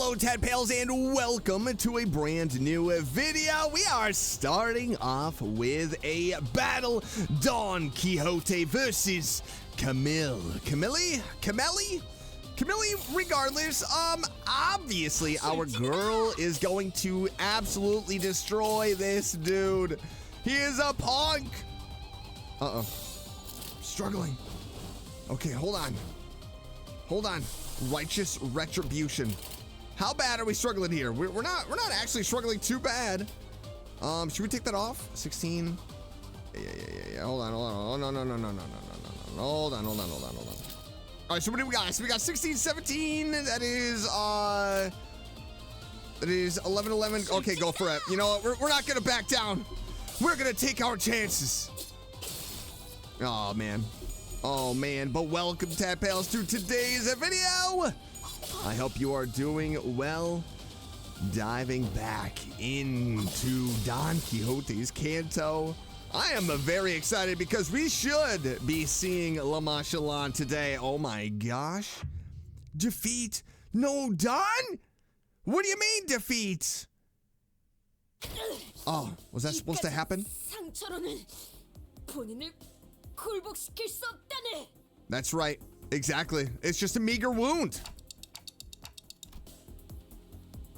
Hello Tadpales and welcome to a brand new video. We are starting off with a battle. Don Quixote versus Camille, regardless. Obviously our girl is going to absolutely destroy this dude. He is a punk. Struggling. Okay, hold on. Righteous retribution. How bad are we struggling here? We're not actually struggling too bad. Should we take that off? 16. Yeah. Hold on. Hold on. All right, so what do we got? So we got 16, 17. That is 11, 11. Okay, go for it. You know what? We're not gonna back down. We're gonna take our chances. Oh man. But welcome Tadpales to today's video. I hope you are doing well. Diving back into Don Quixote's Canto. I am very excited because we should be seeing Manchaland today. Oh my gosh. Defeat? No, Don? What do you mean defeat? Oh, was that supposed to happen? That's right. Exactly. It's just a meager wound.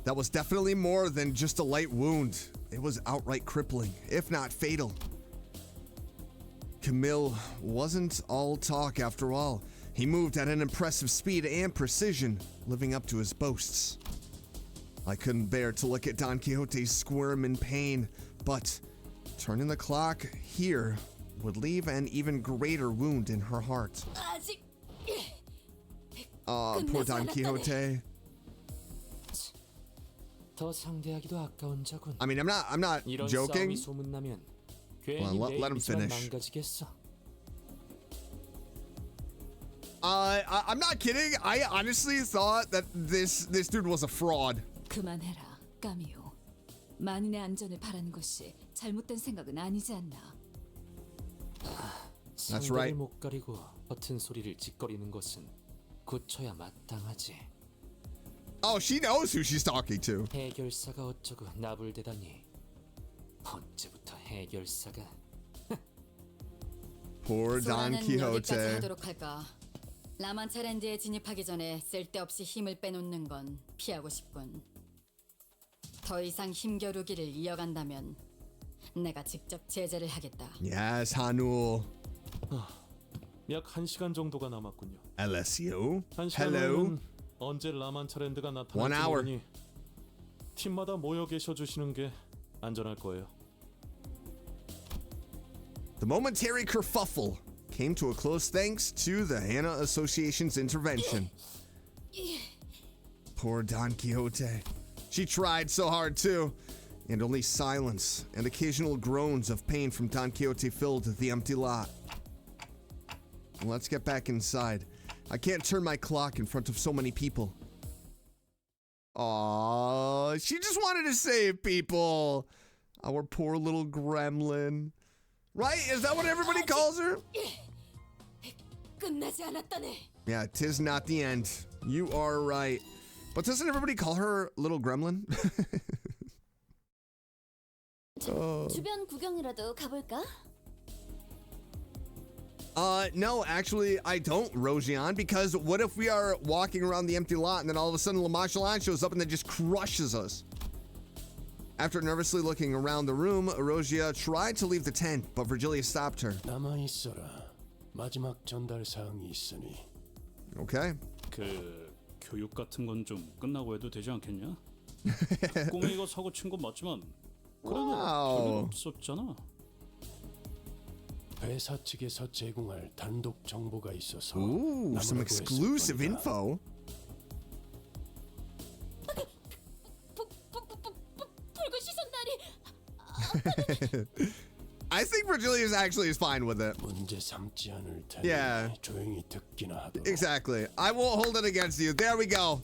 That was definitely more than just a light wound. It was outright crippling, if not fatal. Camille wasn't all talk after all. He moved at an impressive speed and precision, living up to his boasts. I couldn't bear to look at Don Quixote squirm in pain, but turning the clock here would leave an even greater wound in her heart. Poor Don Quixote. I mean, I'm not joking. Well, let him finish. I'm not kidding. I honestly thought that this dude was a fraud. 그만해라, 까미오. 만인의 안전을 바라는 것이 잘못된 생각은 아니지 않나. That's right. 못 가리고 버튼 소리를 짓거리는 것은 고쳐야 마땅하지. Oh, she knows who she's talking to. 해결사가 어쩌고 나불대다니. 언제부터 해결사가? Poor Don Quixote. 하도록 할까? 라만차랜드에 진입하기 전에 쓸데없이 힘을 빼놓는 건 피하고 싶군. 더 이상 힘겨루기를 이어간다면 내가 직접 제재를 하겠다. Yes, 한우. 약 1시간 정도가 남았군요. LSU. 1시간 Hello. 후면 언제 라만차랜드가 나타날지 모르니 팀마다 모여 계셔 주시는 게 안전할 거예요. The momentary kerfuffle came to a close thanks to the Cinq Association's intervention. Poor Don Quixote. She tried so hard too, and only silence and occasional groans of pain from Don Quixote filled the empty lot. Let's get back inside. I can't turn my clock in front of so many people. Aww, she just wanted to save people. Our poor little gremlin. Right? Is that what everybody calls her? Yeah, 'tis not the end. You are right. But doesn't everybody call her little gremlin? 주변 구경이라도 가볼까? No, actually, I don't, Rojian, because what if we are walking around the empty lot and then all of a sudden Manchaland shows up and then just crushes us? After nervously looking around the room, Rosia tried to leave the tent, but Vergilius stopped her. 마지막 전달 사항이 있으니. Okay. 그 교육 같은 건 좀 끝나고 해도 되지 않겠냐? 꼬맹이가 사고 친 건 맞지만 그래도 별로 없었잖아. 회사 측에서 제공할 단독 정보가 있어서. Ooh, some exclusive info. 붉은 시선다리. I think Vergilius actually is fine with it. 문제 삼지 않을 테니 Yeah. 조용히 듣기나 하도록. Exactly. I won't hold it against you. There we go.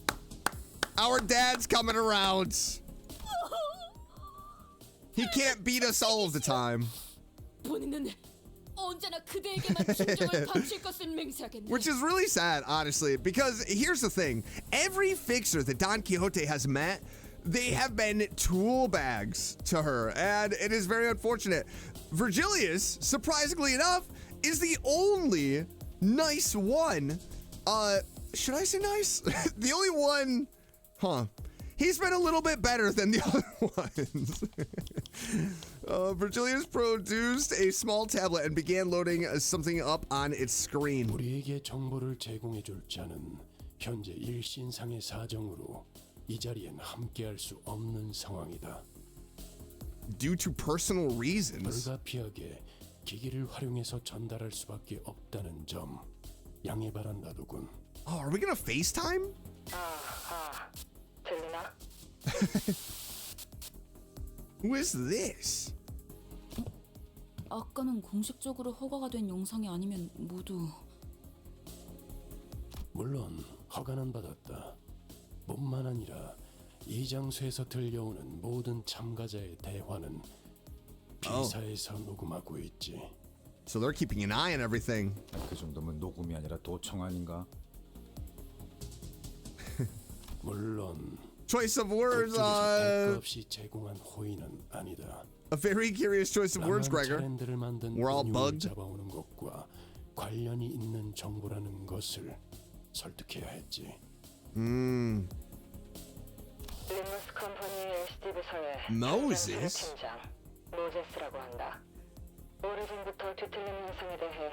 Our dad's coming around. He can't beat us all of the time. 본인은 언제나 그대에게만 진정을 바칠 것을 맹세하겠네. Which is really sad, honestly, because here's the thing. Every fixer that Don Quixote has met, they have been tool bags to her, and it is very unfortunate. Vergilius, surprisingly enough, is the only nice one. Should I say nice? The only one, He's been a little bit better than the other ones. Vergilius produced a small tablet and began loading something up on its screen. 우리에게 정보를 제공해 줄 자는 현재 일신상의 사정으로 이 자리엔 함께할 수 없는 상황이다. Due to personal reasons. 불가피하게 기기를 활용해서 전달할 수밖에 없다는 점 양해 바란다더군. Oh, are we gonna FaceTime? 들리나? Who is this? 아까는 공식적으로 허가가 된 영상이 아니면 모두 물론 허가는 받았다. 뿐만 아니라 이 장소에서 들려오는 모든 참가자의 대화는 비사에서 녹음하고 있지. So they're keeping an eye on everything. 그 정도면 녹음이 아니라 도청 아닌가? 물론 Choice of words. 할 없이 제공한 호의는 아니다. A very curious choice of words, Gregor. 랜드를 만든 We're all 운용을 bugged. 잡아오는 것과 관련이 있는 정보라는 것을 설득해야 했지. 림버스 컴퍼니 LCD 부서의 Moses? 팀장 모제스라고 한다. 오래전부터 뒤틀림 현상에 대해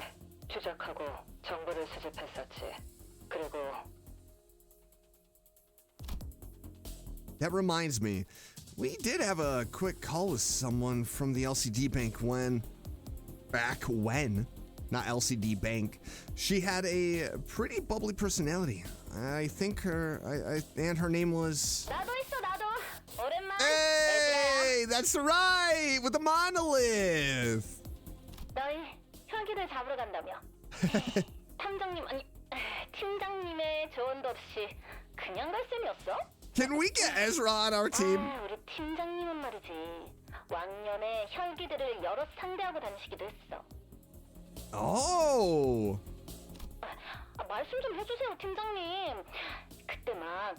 추적하고 정보를 수집했었지. 그리고 That reminds me, we did have a quick call with someone from the LCD bank back when, not LCD bank. She had a pretty bubbly personality. I think her name was. 나도 있어 나도. 오랜만. Hey, that's right, with the monolith. 너희 혈기들 잡으러 간다며. 탐정님 아니 팀장님의 조언도 없이 그냥 갈 셈이었어? Can we get Ezra on our team? 우리 팀장님은 말이지 왕년에 혈기들을 여러 상대하고 다니시기도 했어. Oh. 말씀 좀 해주세요 팀장님. 그때 막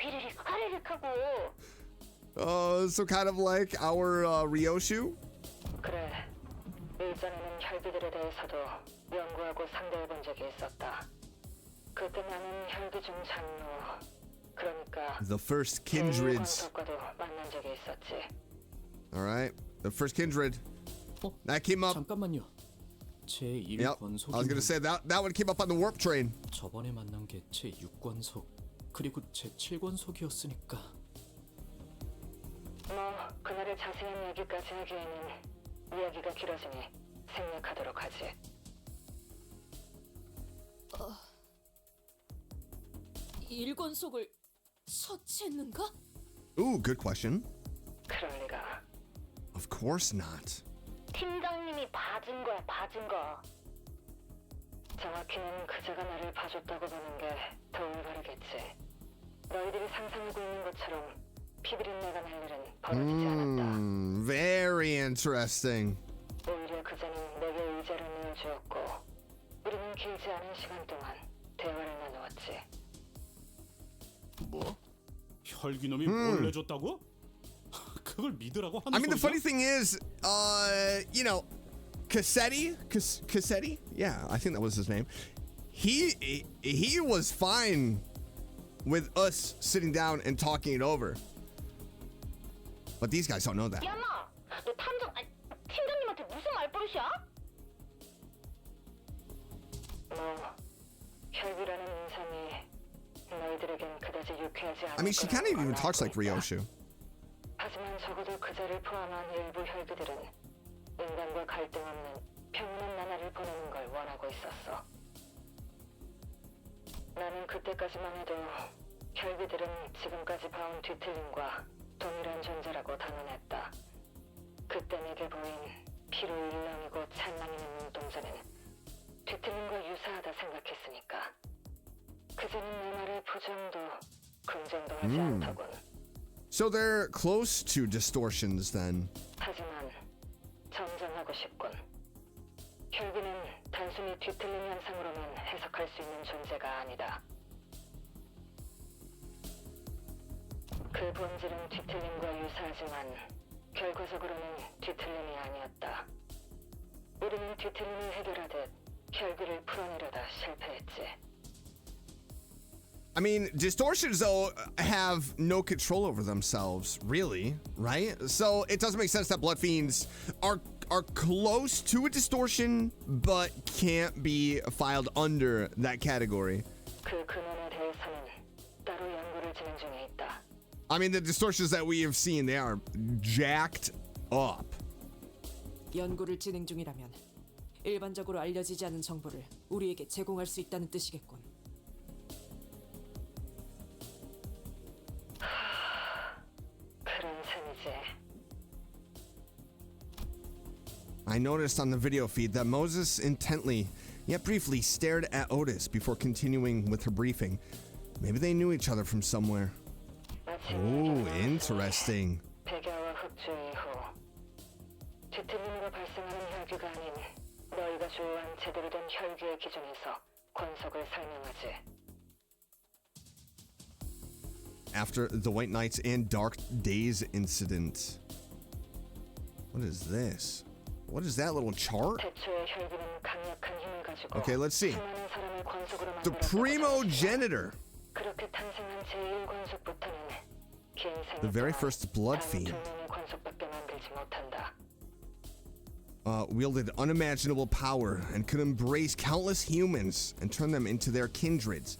휘리릭 화리릭 하고. So kind of like our Ryoshu? 그래 일전에는 혈기들에 대해서도 연구하고 상대해본 적이 있었다. 그때 나는 혈기 중 장로 그러니까 The first kindreds. 관석과도 만난 적이 있었지. All right, the first kindred. That came up. 잠깐만요. 제 1 Yep, I 권속이 was gonna say that one came up on the warp train. 저번에 만난 게 제 6권속 그리고 제 7권속이었으니까. 뭐 그날의 자세한 얘기까지 하기에는 이야기가 길어지니 생략하도록 하지. 1권속을 처치했는가? Ooh, good question. 그럴 리가. Of course not. 팀장님이 봐준 거야 봐준 거. 정확히는 그자가 나를 봐줬다고 보는 게 더 올바르겠지. 너희들이 상상하고 있는 것처럼 피비린내가 날 일은 벌어지지 않았다. Very interesting. 오히려 그자는 내게 의자를 내어주었고 우리는 길지 않은 시간 동안 대화를 나누었지. 뭐? 혈기놈이 뭘 내줬다고? 그걸 믿으라고 하는 I mean, the 소리야? funny thing is, Cassetti? Yeah, I think that was his name. He was fine with us sitting down and talking it over. But these guys don't know that. 야마, 너 팀장님한테 무슨 말버릇이야? 뭐 혈기라는 인상이 너희들에겐 그다지 유쾌하지 않을 I mean, she kind of even talks like Ryoshu. 하지만 적어도 그자를 포함한 일부 혈기들은 인간과 갈등 없는 평온한 나날을 보내는 걸 원하고 있었어. 나는 그때까지만 해도 혈기들은 지금까지 봐온 뒤틀림과 동일한 존재라고 단언했다. 그때 내게 보인 피로 일렁이고 찬란히는 눈동자는 뒤틀림과 유사하다 생각했으니까. 그자는 내 말에 부정도 긍정도 하지 않더군. So they're close to distortions then. 하지만 정정하고 하고 싶군. 혈기는 단순히 뒤틀림 현상으로만 해석할 수 있는 존재가 아니다. 그 본질은 뒤틀림과 유사하지만 결과적으로는 뒤틀림이 아니었다. 우리는 뒤틀림을 해결하듯 혈기를 풀어내려다 실패했지. I mean, distortions, though, have no control over themselves, really, right? So it doesn't make sense that Bloodfiends are close to a distortion, but can't be filed under that category. 그 근원에 대해서는 따로 연구를 진행 중에 있다. I mean, the distortions that we have seen, they are jacked up. 연구를 진행 중이라면 일반적으로 알려지지 않은 정보를 우리에게 제공할 수 있다는 뜻이겠군. 그런 셈이지. I noticed on the video feed that Moses intently, yet briefly, stared at Otis before continuing with her briefing. Maybe they knew each other from somewhere. Oh, interesting. 백야와 흑주 이후 뒤틀림으로 발생하는 혈기가 아닌 너희가 조회한 제대로 된 혈기의 기준에서 권속을 설명하지. After the White Nights and Dark Days incident. What is this? What is that little chart? 태초의 혈기는 강력한 힘을 가지고 Okay, let's see. 수많은 사람을 권속으로 The 만들었다고 Primogenitor. 그렇게 탄생한 제1권속부터는 긴 The very 생애 first 동안 Bloodfiend. 단 2명의 권속밖에 만들지 못한다. Wielded unimaginable power and could embrace countless humans and turn them into their kindreds.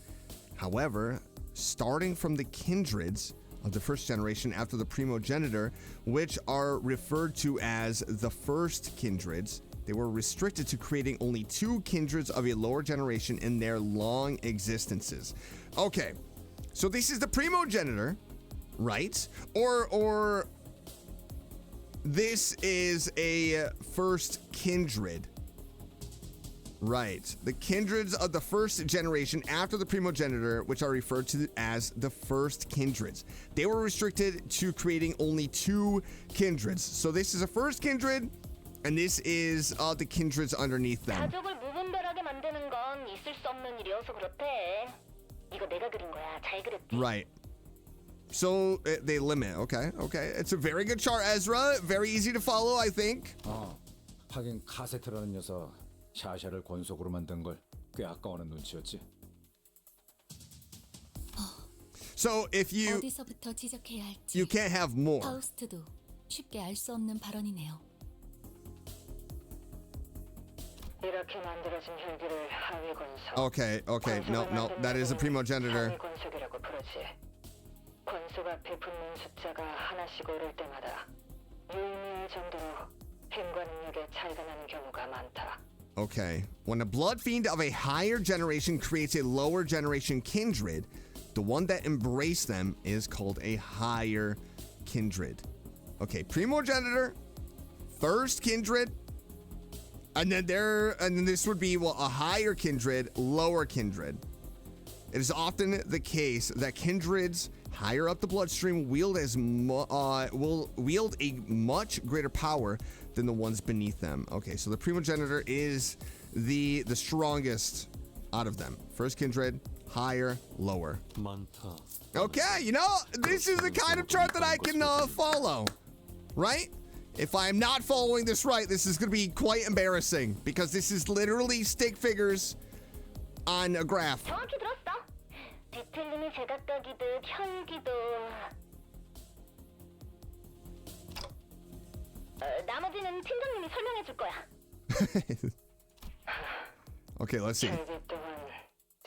However, starting from the kindreds of the first generation after the primogenitor, which are referred to as the first kindreds, they were restricted to creating only 2 kindreds of a lower generation in their long existences. Okay, so this is the primogenitor, right? Or this is a first kindred. Right. The kindreds of the first generation after the primogenitor, which are referred to as the first kindreds. They were restricted to creating only 2 kindreds. So this is a first kindred, and this is the kindreds underneath them. 가족을 무분별하게 만드는 건 있을 수 없는 일이어서 그렇대. 이거 내가 그린 거야. 잘 그렸지? Right. So they limit. Okay. It's a very good chart, Ezra. Very easy to follow, I think. 하긴 카세트라는 녀석 샤샤를 권속으로 만든 걸 꽤 아까워하는 눈치였지. So if 어디서부터 지적해야 할지 you can't have more. 파우스트도 쉽게 알 수 없는 발언이네요. 이렇게 만들어진 혈기를 하위 권속. Okay. No, that is a primogenitor. 하위 권속이라고 부르지. 권속 앞에 붙는 숫자가 하나씩 오를 때마다 유의미할 정도로 힘과 능력의 차이가 나는 경우가 많다. Okay. When a Bloodfiend of a higher generation creates a lower generation kindred, the one that embraced them is called a higher kindred. Okay, primogenitor, first kindred, and then this would be a higher kindred, lower kindred. It is often the case that kindreds higher up the bloodstream will wield a much greater power than the ones beneath them. Okay, so the primogenitor is the strongest out of them. First kindred, higher, lower. 많다. Okay, this is the kind of chart that I can follow, right? If I'm not following this right, this is going to be quite embarrassing because this is literally stick figures on a graph. 정확히 들었어. 뒤틀림이 제각각이듯 혈기도. 나머지는 팀장님이 설명해 줄 거야. Okay, let's see. 혈기 또한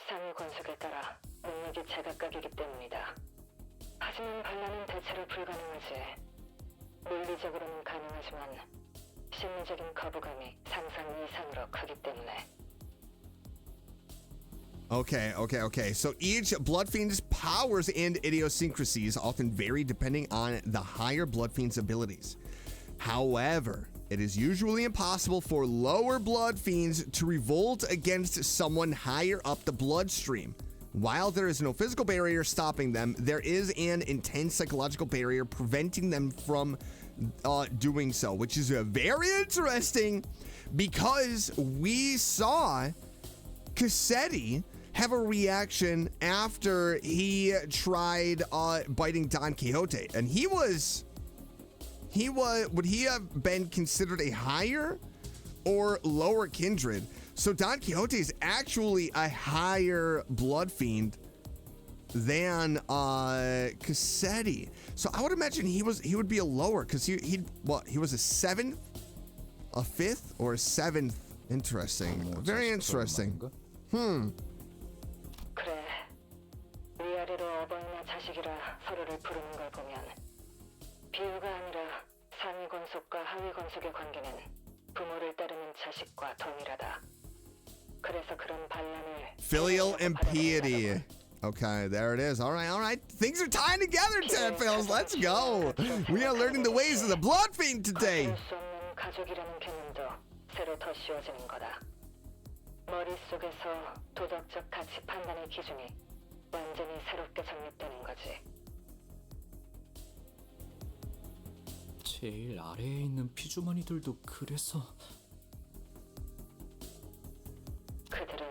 상위 권속에 따라 능력이 제각각이기 때문이다. 하지만 반란은 대체로 불가능하지. 물리적으로는 가능하지만 심리적인 거부감이 상상 이상으로 크기 때문에. Okay. So each Bloodfiend's powers and idiosyncrasies often vary depending on the higher Bloodfiend's abilities. However, it is usually impossible for lower Bloodfiends to revolt against someone higher up the bloodstream. While there is no physical barrier stopping them, there is an intense psychological barrier preventing them from doing so, which is very interesting because we saw Cassetti have a reaction after he tried biting Don Quixote, and would he have been considered a higher or lower kindred? So Don Quixote is actually a higher Bloodfiend than Cassetti. So I would imagine he would be a lower, because he was a 7th, a 5th, or a 7th. Interesting. Very interesting. 그래. 위아래로 어버이나 자식이라 서로를 부르는 걸 보면 비유가 아니라 상위 권속과 하위 권속의 관계는 부모를 따르는 자식과 동일하다. 그래서 그런 반란을 Filial impiety. Okay, there it is. All right. Things are tying together, Tadpales. Let's go. We are learning the ways of the Bloodfiend today. 거스를 수 없는 가족이라는 개념도 새로 더 씌워지는 거다. 머릿속에서 도덕적 가치 판단의 기준이 완전히 새롭게 정립되는 거지. 제일 아래에 있는 피주머니들도 그래서 그들은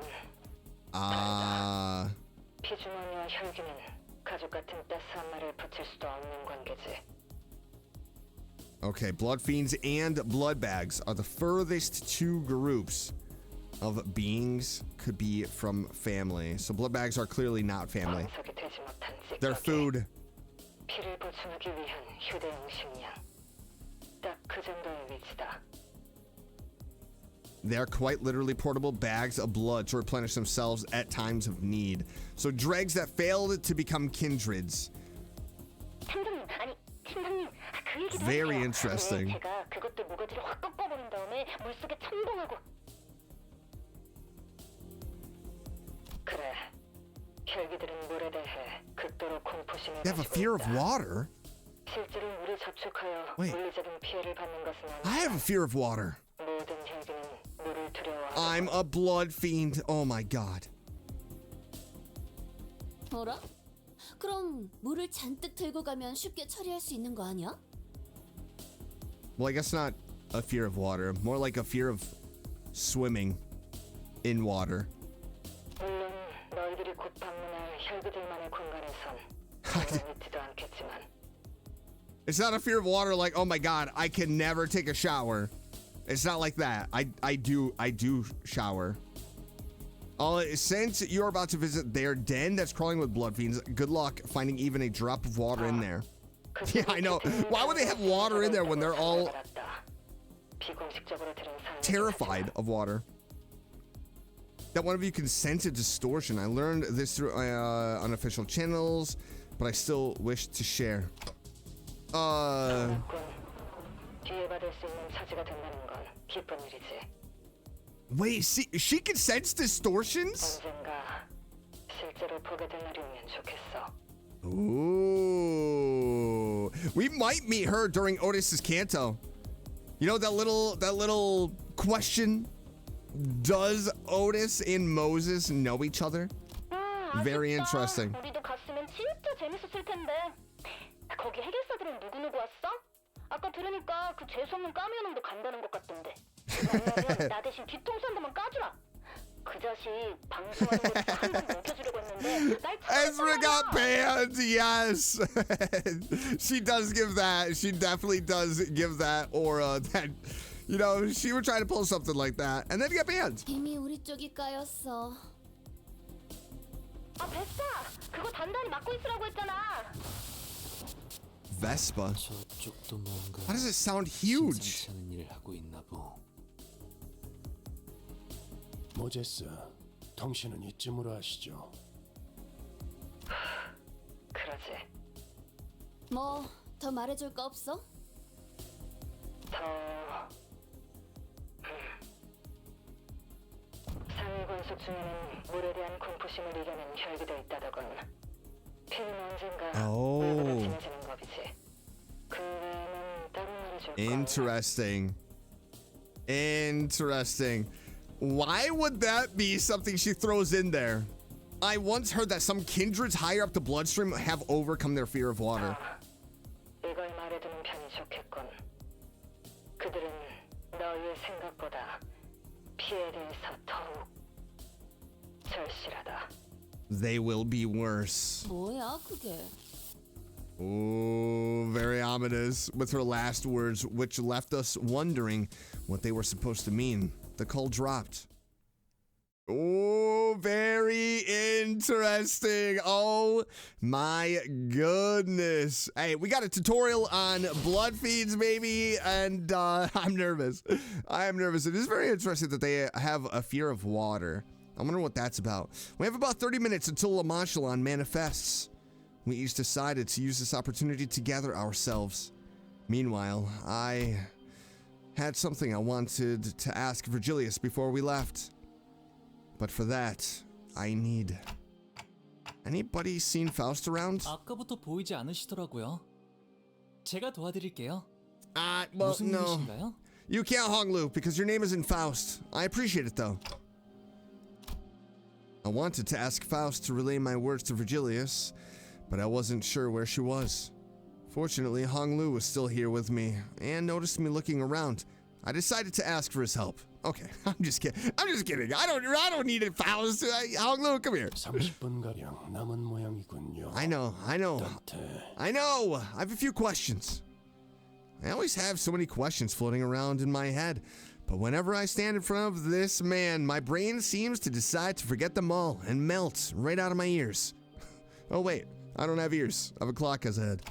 Ah. 피주머니와 혈기는 가족 같은 따스한 말을 붙일 수도 없는 관계지. Okay, Bloodfiends and Bloodbags are the furthest two groups of beings could be from family. So Bloodbags are clearly not family. 방석이 되지 못한 They're 찌꺼기. food. 피를 보충하기 위한 휴대용 식량. 딱 그 정도의 위치다. They're quite literally portable bags of blood to replenish themselves at times of need. So dregs that failed to become kindreds. 팀장님, 아니 팀장님, 그 얘기도 Very 하세요. interesting. 네, 제가 그것들 모가지를 확 꺾어버린 다음에 물속에 첨벙하고. 그래. 혈기들은 물에 대해 극도로 공포심을 They have a 가지고 fear of 있다. water? 실제로 물에 접촉하여 Wait. 물리적인 피해를 받는 것은 I have 아니다. a fear of water. 모든 혈기는 물을 두려워하고 I'm a Bloodfiend. Oh my god. 어라? 그럼 물을 잔뜩 들고 가면 쉽게 처리할 수 있는 거 아니야? Well, I guess not a fear of water. More like a fear of swimming in water. 물론 너희들이 곧 방문할 혈기들만의 공간에선 전혀 있지도 않겠지만 It's not a fear of water like, oh my god, I can never take a shower. It's not like that. I do shower. Since you're about to visit their den that's crawling with Bloodfiends, good luck finding even a drop of water in there. Yeah, I know. Why would they have water in there when they're all 비공식적으로 들은 상황이긴 terrified of water? That one of you consented Distortion. I learned this through unofficial channels, but I still wish to share. 하지만 뒤에 받을 수 있는 차지가 된다는 건 기쁜 일이지. Wait, see, she can sense distortions? 언젠가 실제로 보게 될 날이 오면 좋겠어. Ooh, we might meet her during Otis's Canto. You know that little question? Does Otis and Moses know each other? Very interesting. 우리도 갔으면 진짜 재밌었을 텐데. 거기 해결사들은 누구 왔어? 아까 들으니까 그 재수없는 까미오놈도 간다는 것 같던데. 만나면 나 대신 뒤통수 한 대만 까주라. 그 자식 방송하는 거 한 번 넘겨주려고 했는데 날 Ezra got banned, yes. She does give that. She definitely does give that aura that, you know, she would try to pull something like that and then get banned. 이미 우리 쪽이 까였어. 아 베스파 그거 단단히 막고 있으라고 했잖아. Vespa. 저쪽도 뭔가 Why does it sound huge? 심상치 않은 일을 하고 있나 보. 모제스, 당신은 이쯤으로 하시죠. 그러지. 뭐 더 말해줄 거 없어? 상위 권속 중에는 물에 대한 공포심을 이겨낸 혈기도 있다더군. 피는 언젠가 물보다 진해지는 법이지. 그 외에는 따로 말해줄 거. Interesting. Interesting. Why would that be something she throws in there? I once heard that some kindreds higher up the bloodstream have overcome their fear of water. 이걸 말해두는 편이 좋겠군. 그들은 너희의 생각보다 피에 대해서 더욱 절실하다. They will be worse. 뭐야 그게? Oh, very ominous with her last words, which left us wondering what they were supposed to mean. The call dropped. Oh, very interesting. Oh my goodness. Hey, we got a tutorial on Bloodfiends, baby, and I'm nervous. I am nervous. It is very interesting that they have a fear of water. I wonder what that's about. We have about 30 minutes until Manchaland manifests. We each decided to use this opportunity to gather ourselves. Meanwhile, I had something I wanted to ask Vergilius before we left. But for that, I need... Anybody seen Faust around? 아까부터 보이지 않으시더라고요. 제가 도와드릴게요. Well, 무슨 no. 일이신가요? You can't, Honglu, because your name isn't Faust. I appreciate it, though. I wanted to ask Faust to relay my words to Vergilius, but I wasn't sure where she was. Fortunately, Honglu was still here with me, and noticed me looking around. I decided to ask for his help. Okay, I'm just kidding. I don't need it, Faust. Honglu, come here. 30분가량 남은 모양이군요. I know. I have a few questions. I always have so many questions floating around in my head, but whenever I stand in front of this man, my brain seems to decide to forget them all and melt right out of my ears. Oh wait, I don't have ears. I have a clock as a head.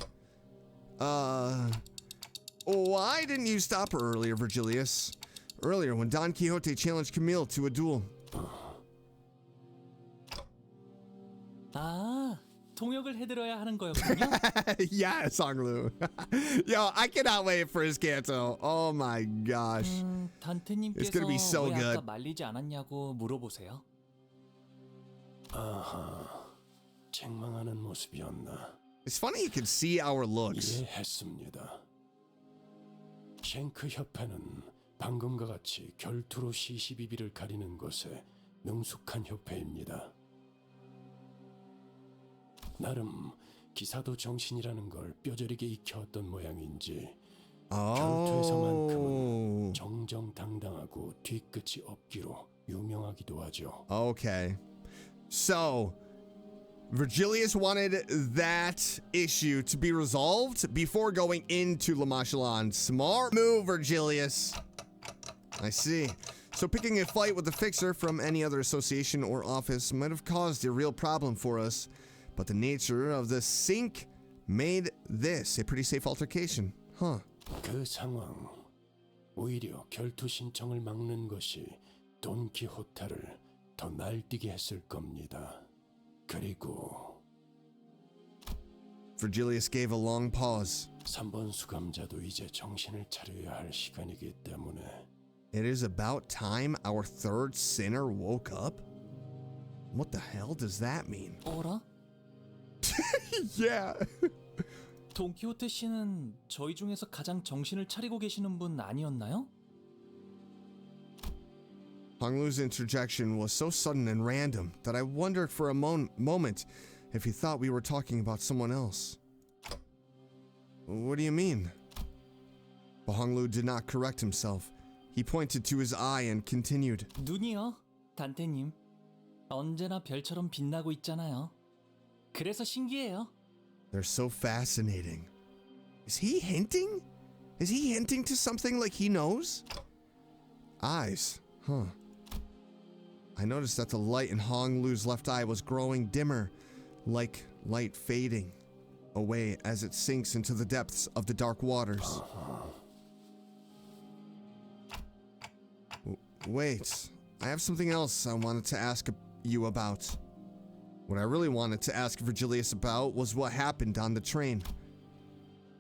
Why didn't you stop her earlier, Vergilius? Earlier, when Don Quixote challenged Camille to a duel. 통역을 해드려야 하는 거였군요. Yes, Honglu. Yo, I cannot wait for his Canto. Oh my gosh. 단테님께서 It's gonna be so 왜 good. 아까 말리지 않았냐고 물어보세요. 책망하는 모습이었나? It's funny you can see our looks. 이해했습니다. 쉔크 협회는 방금과 같이 결투로 시시비비를 가리는 것에 능숙한 협회입니다. 나름 기사도 정신이라는 걸 뼈저리게 익혀왔던 모양인지 결투에서만큼은 정정당당하고 뒤끝이 없기로 유명하기도 하죠. Okay. So, Vergilius wanted that issue to be resolved before going into Manchaland. Smart move, Vergilius. I see. So picking a fight with the Fixer from any other association or office might have caused a real problem for us, but the nature of the Cinq made this a pretty safe altercation. Huh. 그 상황, 오히려 결투 신청을 막는 것이 돈키호테를 더 날뛰게 했을 겁니다. 그리고 Vergilius gave a long pause. 3번 수감자도 이제 정신을 차려야 할 시간이기 때문에 It is about time our third sinner woke up? What the hell does that mean? 어라? Yeah. 돈키호테 씨는 저희 중에서 가장 정신을 차리고 계시는 분 아니었나요? Honglu's interjection was so sudden and random that I wondered for a moment if he thought we were talking about someone else. What do you mean? But Honglu did not correct himself. He pointed to his eye and continued. 눈이요, 단테님. 언제나 별처럼 빛나고 있잖아요. 그래서 신기해요. They're so fascinating. Is he hinting? Is he hinting to something like he knows? Eyes, huh. I noticed that the light in Honglu's left eye was growing dimmer, like light fading away as it sinks into the depths of the dark waters. Wait, I have something else I wanted to ask you about. What I really wanted to ask Vergilius about was what happened on the train.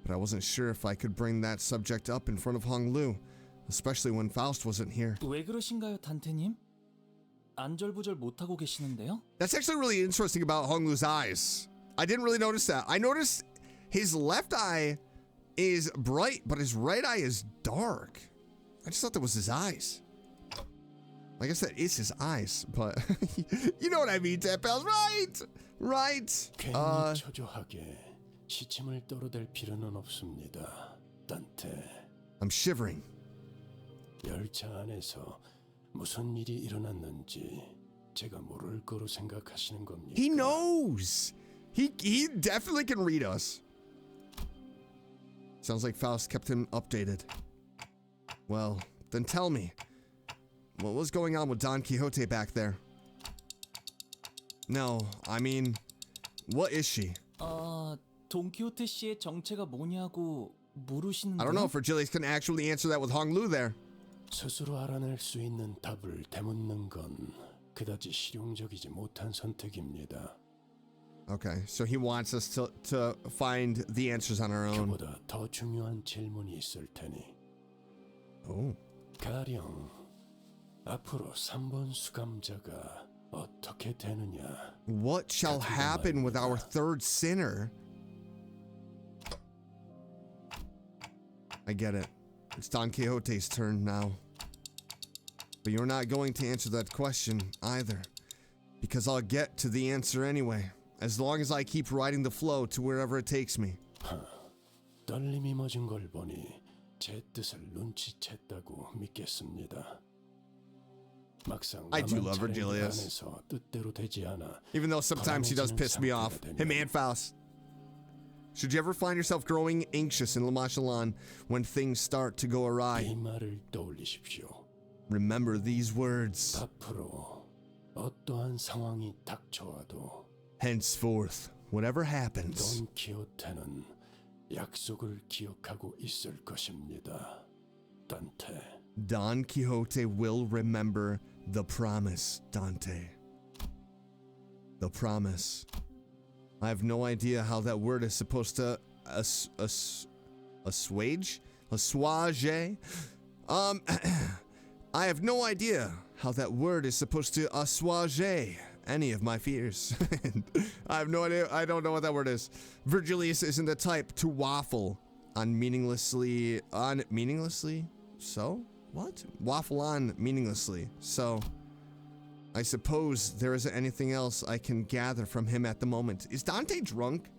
But I wasn't sure if I could bring that subject up in front of Honglu, especially when Faust wasn't here. 왜 그러신가요, 단테님? 안절부절 못하고 계시는데요? That's actually really interesting about Honglu's eyes. I didn't really notice that. I noticed his left eye is bright, but his right eye is dark. I just thought that was his eyes. I guess that is his eyes, but you know what I mean, Tadpals, right? Right. 괜히 초조하게 시침을 떨어댈 필요는 없습니다, 단테. I'm shivering. 열차 안에서 무슨 일이 일어났는지 제가 모를 거로 생각하시는 겁니까? He knows. He definitely can read us. Sounds like Faust kept him updated. Well, then tell me, what was going on with Don Quixote back there? No, I mean, what is she? 돈키호테 씨의 정체가 뭐냐고 물으시는데요? I don't know if Vergilius can actually answer that with Hong Lu there. 스스로 알아낼 수 있는 답을 되묻는 건 그다지 실용적이지 못한 선택입니다. Okay, so he wants us to find the answers on our own. 그보다 더 중요한 질문이 있을 테니. Oh. 가령 앞으로 3번 수감자가 어떻게 되느냐. What shall happen with our third sinner? I get it. It's Don Quixote's turn now. But you're not going to answer that question either. Because I'll get to the answer anyway. As long as I keep riding the flow to wherever it takes me. 떨림이 멎은 걸 보니 제 뜻을 눈치챘다고 믿겠습니다. 막상 I do love Vergilius. 안에서 뜻대로 되지 않아. Even though sometimes he does piss me off. Him and Faust. Should you ever find yourself growing anxious in Manchaland when things start to go awry? 이 말을 떠올리십시오. Remember these words. 앞으로 어떠한 상황이 닥쳐와도 Henceforth, whatever happens, 돈 키호테는 약속을 기억하고 있을 것입니다. 단테. Don Quixote will remember the promise, Dante. The promise. I have no idea how that word is supposed to assuage? Assuage? I have no idea how that word is supposed to assuage any of my fears. I have no idea. I don't know what that word is. Vergilius isn't the type to waffle on meaninglessly. So? What? Waffle on meaninglessly. So, I suppose there isn't anything else I can gather from him at the moment. Is Dante drunk?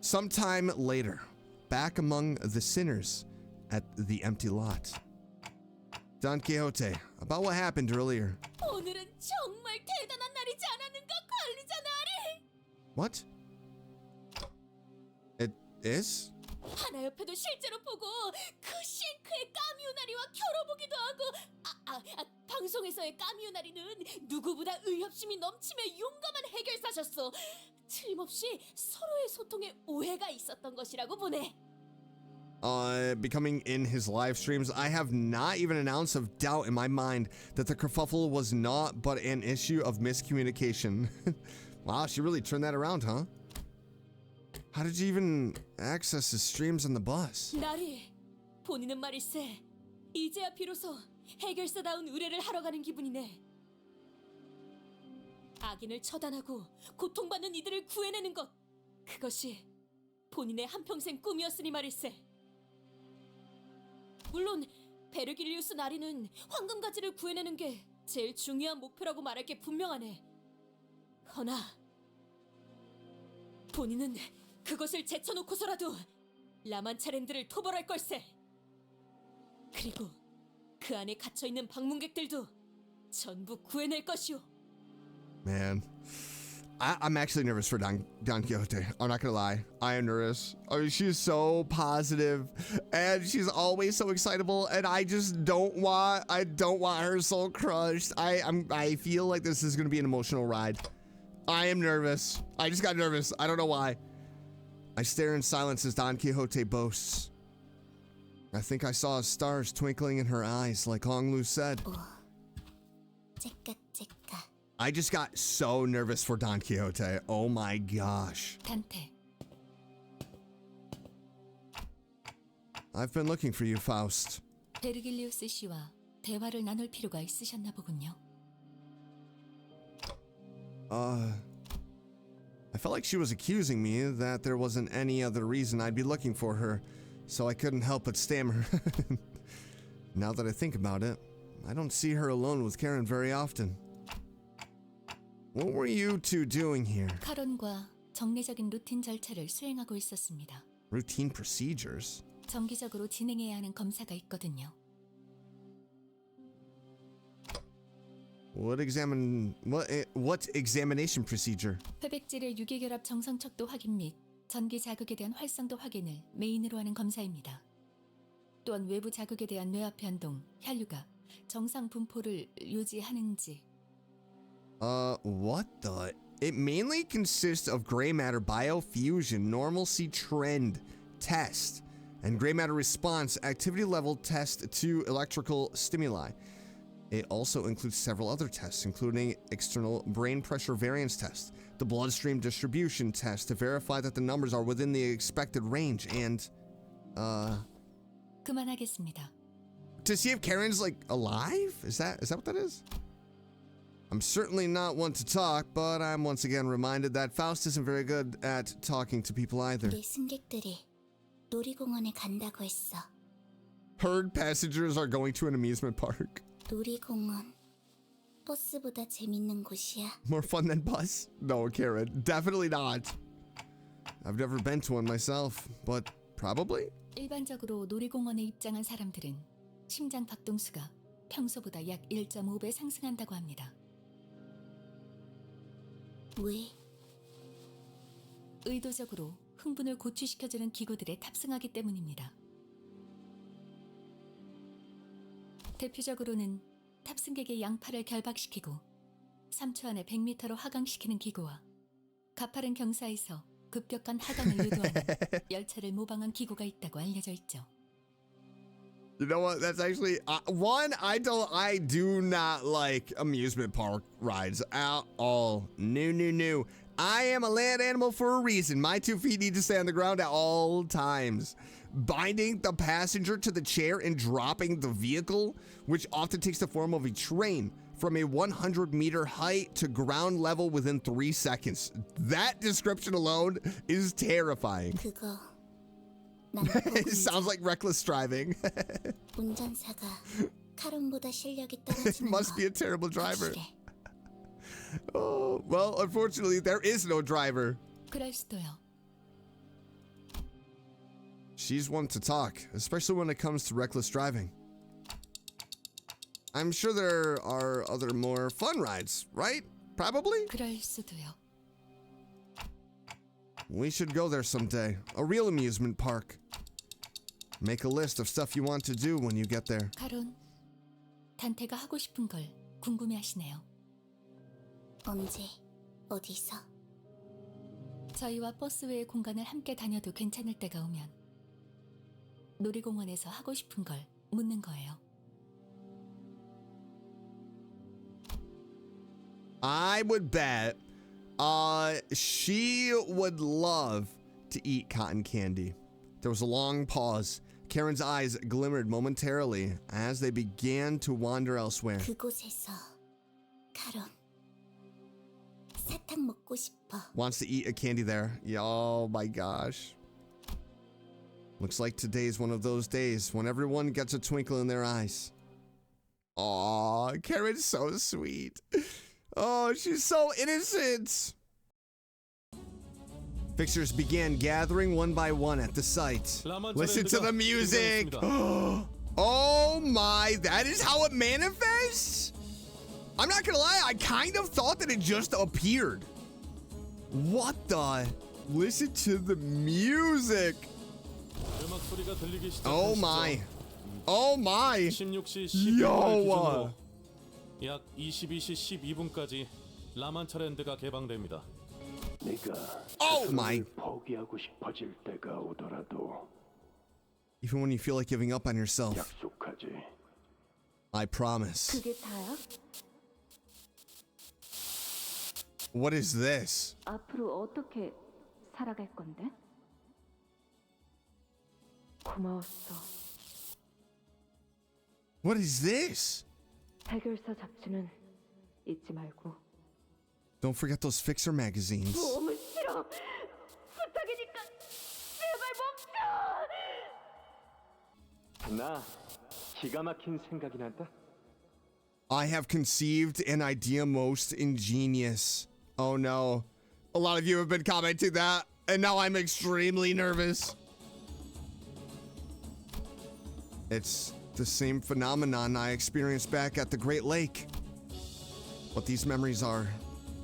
Sometime later, back among the sinners at the empty lot. Don Quixote, about what happened earlier. 오늘은 정말 대단한 날이지 않았는가, 관리자 나리? What? It is? 하나 옆에도 실제로 보고 그 싱크의 까미우나리와 겨뤄보기도 하고 방송에서의 까미우나리는 누구보다 의협심이 넘치며 용감한 해결사셨어. 틀림없이 서로의 소통에 오해가 있었던 것이라고 보네. Becoming in his live streams, I have not even an ounce of doubt in my mind that the kerfuffle was not but an issue of miscommunication. Wow, she really turned that around, huh? How did you even access his streams on the bus? 나리, 본인은 말일세. 이제야 비로소 해결사다운 의뢰를 하러 가는 기분이네. 악인을 처단하고 고통받는 이들을 구해내는 것, 그것이 본인의 한평생 꿈이었으니 말일세. 물론 베르길리우스 나리는 황금가지를 구해내는 게 제일 중요한 목표라고 말할 게 분명하네. 허나 본인은 그것을 제쳐놓고서라도 라만차랜드를 토벌할 걸세. 그리고 그 안에 갇혀있는 방문객들도 전부 구해낼 것이오. Man, I'm actually nervous for Don Quixote. I'm not gonna lie. I am nervous. I mean, she's so positive, and she's always so excitable, and I just don't want her soul crushed. I feel like this is gonna be an emotional ride. I am nervous. I just got nervous. I don't know why. I stare in silence as Don Quixote boasts. I think I saw stars twinkling in her eyes, like Hong Lu said. I just got so nervous for Don Quixote. Oh my gosh. 단테, I've been looking for you, Faust. 베르길리우스 씨와 대화를 나눌 필요가 있으셨나 보군요. I felt like she was accusing me that there wasn't any other reason I'd be looking for her, so I couldn't help but stammer. Now that I think about it, I don't see her alone with Charon very often. What were you two doing here? 카론과 정례적인 루틴 절차를 수행하고 있었습니다. Routine procedures? 정기적으로 진행해야 하는 검사가 있거든요. What examination procedure? 회백질의 유기결합 정상척도 확인 및 전기 자극에 대한 활성도 확인을 메인으로 하는 검사입니다. 또한 외부 자극에 대한 뇌압 변동, 혈류가 정상 분포를 유지하는지. What the? It mainly consists of gray matter biofusion, normalcy trend test, and gray matter response activity level test to electrical stimuli. It also includes several other tests, including external brain pressure variance test, the bloodstream distribution test to verify that the numbers are within the expected range, and 그만하겠습니다. to see if Charon's like alive? Is that what that is? I'm certainly not one to talk, but I'm once again reminded that Faust isn't very good at talking to people either. 우리 승객들이 놀이공원에 간다고 했어. Heard passengers are going to an amusement park. 놀이공원 버스보다 재밌는 곳이야. More fun than bus? No, Charon, definitely not. I've never been to one myself, but probably? 일반적으로 놀이공원에 입장한 사람들은 심장 박동수가 평소보다 약 1.5배 상승한다고 합니다. 왜? 의도적으로 흥분을 고취시켜주는 기구들에 탑승하기 때문입니다. 대표적으로는 탑승객의 양팔을 결박시키고 3초 안에 100m로 하강시키는 기구와 가파른 경사에서 급격한 하강을 유도하는 열차를 모방한 기구가 있다고 알려져 있죠. You know what? That's actually I do not like amusement park rides at all. No. I am a land animal for a reason. My 2 feet need to stay on the ground at all times. Binding the passenger to the chair and dropping the vehicle, which often takes the form of a train, from a 100-meter height to ground level within 3 seconds. That description alone is terrifying. 그거 It sounds like reckless driving. 운전사가 카론보다 실력이 떨어지는 Must be a terrible driver. Oh, well, unfortunately, there is no driver. 그럴 수도요. She's one to talk, especially when it comes to reckless driving. I'm sure there are other more fun rides, right? Probably? 그럴 수도요. We should go there someday. A real amusement park. Make a list of stuff you want to do when you get there. 카론, 단테가 하고 싶은 걸 궁금해하시네요. 언제? 어디서? 저희와 버스 외의 공간을 함께 다녀도 괜찮을 때가 오면 놀이공원에서 하고 싶은 걸 묻는 거예요. I would bet she would love to eat cotton candy. There was a long pause. Charon's eyes glimmered momentarily as they began to wander elsewhere. 그곳에서 카론 사탕 먹고 싶어. Wants to eat a candy there. Yeah, oh my gosh. Looks like today's one of those days when everyone gets a twinkle in their eyes. Aw, Charon's so sweet. Oh, she's so innocent. Fixers began gathering one by one at the site. Listen to the music. Oh my, that is how it manifests? I'm not gonna lie, I kind of thought that it just appeared. What the? Listen to the music. Oh my. Oh my. 16시 12분을 기준으로 약 22시 12분까지 라만차랜드가 개방됩니다. Oh my. 포기하고 싶어질 때가 오더라도 Even when you feel like giving up on yourself, 약속하지. I promise. 그게 다야? What is this? 앞으로 어떻게 살아갈 건데? 고마웠어. What is this? 해결사 잡지는 잊지 말고. Don't forget those Fixer magazines. 너무 싫어. 부탁이니까 제발 멈춰. 나 기가 막힌 생각이 난다. I have conceived an idea most ingenious. Oh no. A lot of you have been commenting that, and now I'm extremely nervous. It's the same phenomenon I experienced back at the Great Lake. But these memories are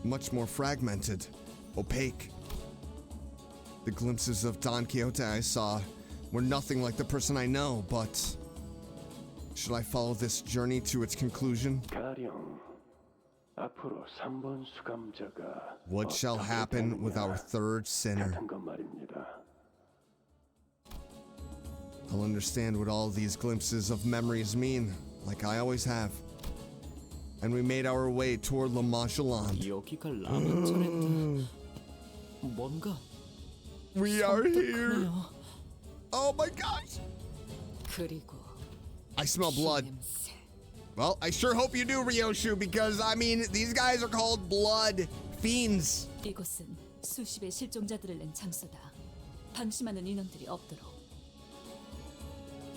much more fragmented, opaque. The glimpses of Don Quixote I saw were nothing like the person I know, but should I follow this journey to its conclusion? What shall happen with our third sinner? I'll understand what all these glimpses of memories mean, like I always have. And we made our way toward Manchaland. 여기가 라만차랜드. 뭔가 We are here. Oh my gosh. 그리고 I smell blood. Well, I sure hope you do, Ryoshu, because I mean, these guys are called blood fiends. 이곳은 수십의 실종자들을 낸 장소다. 방심하는 인원들이 없도록.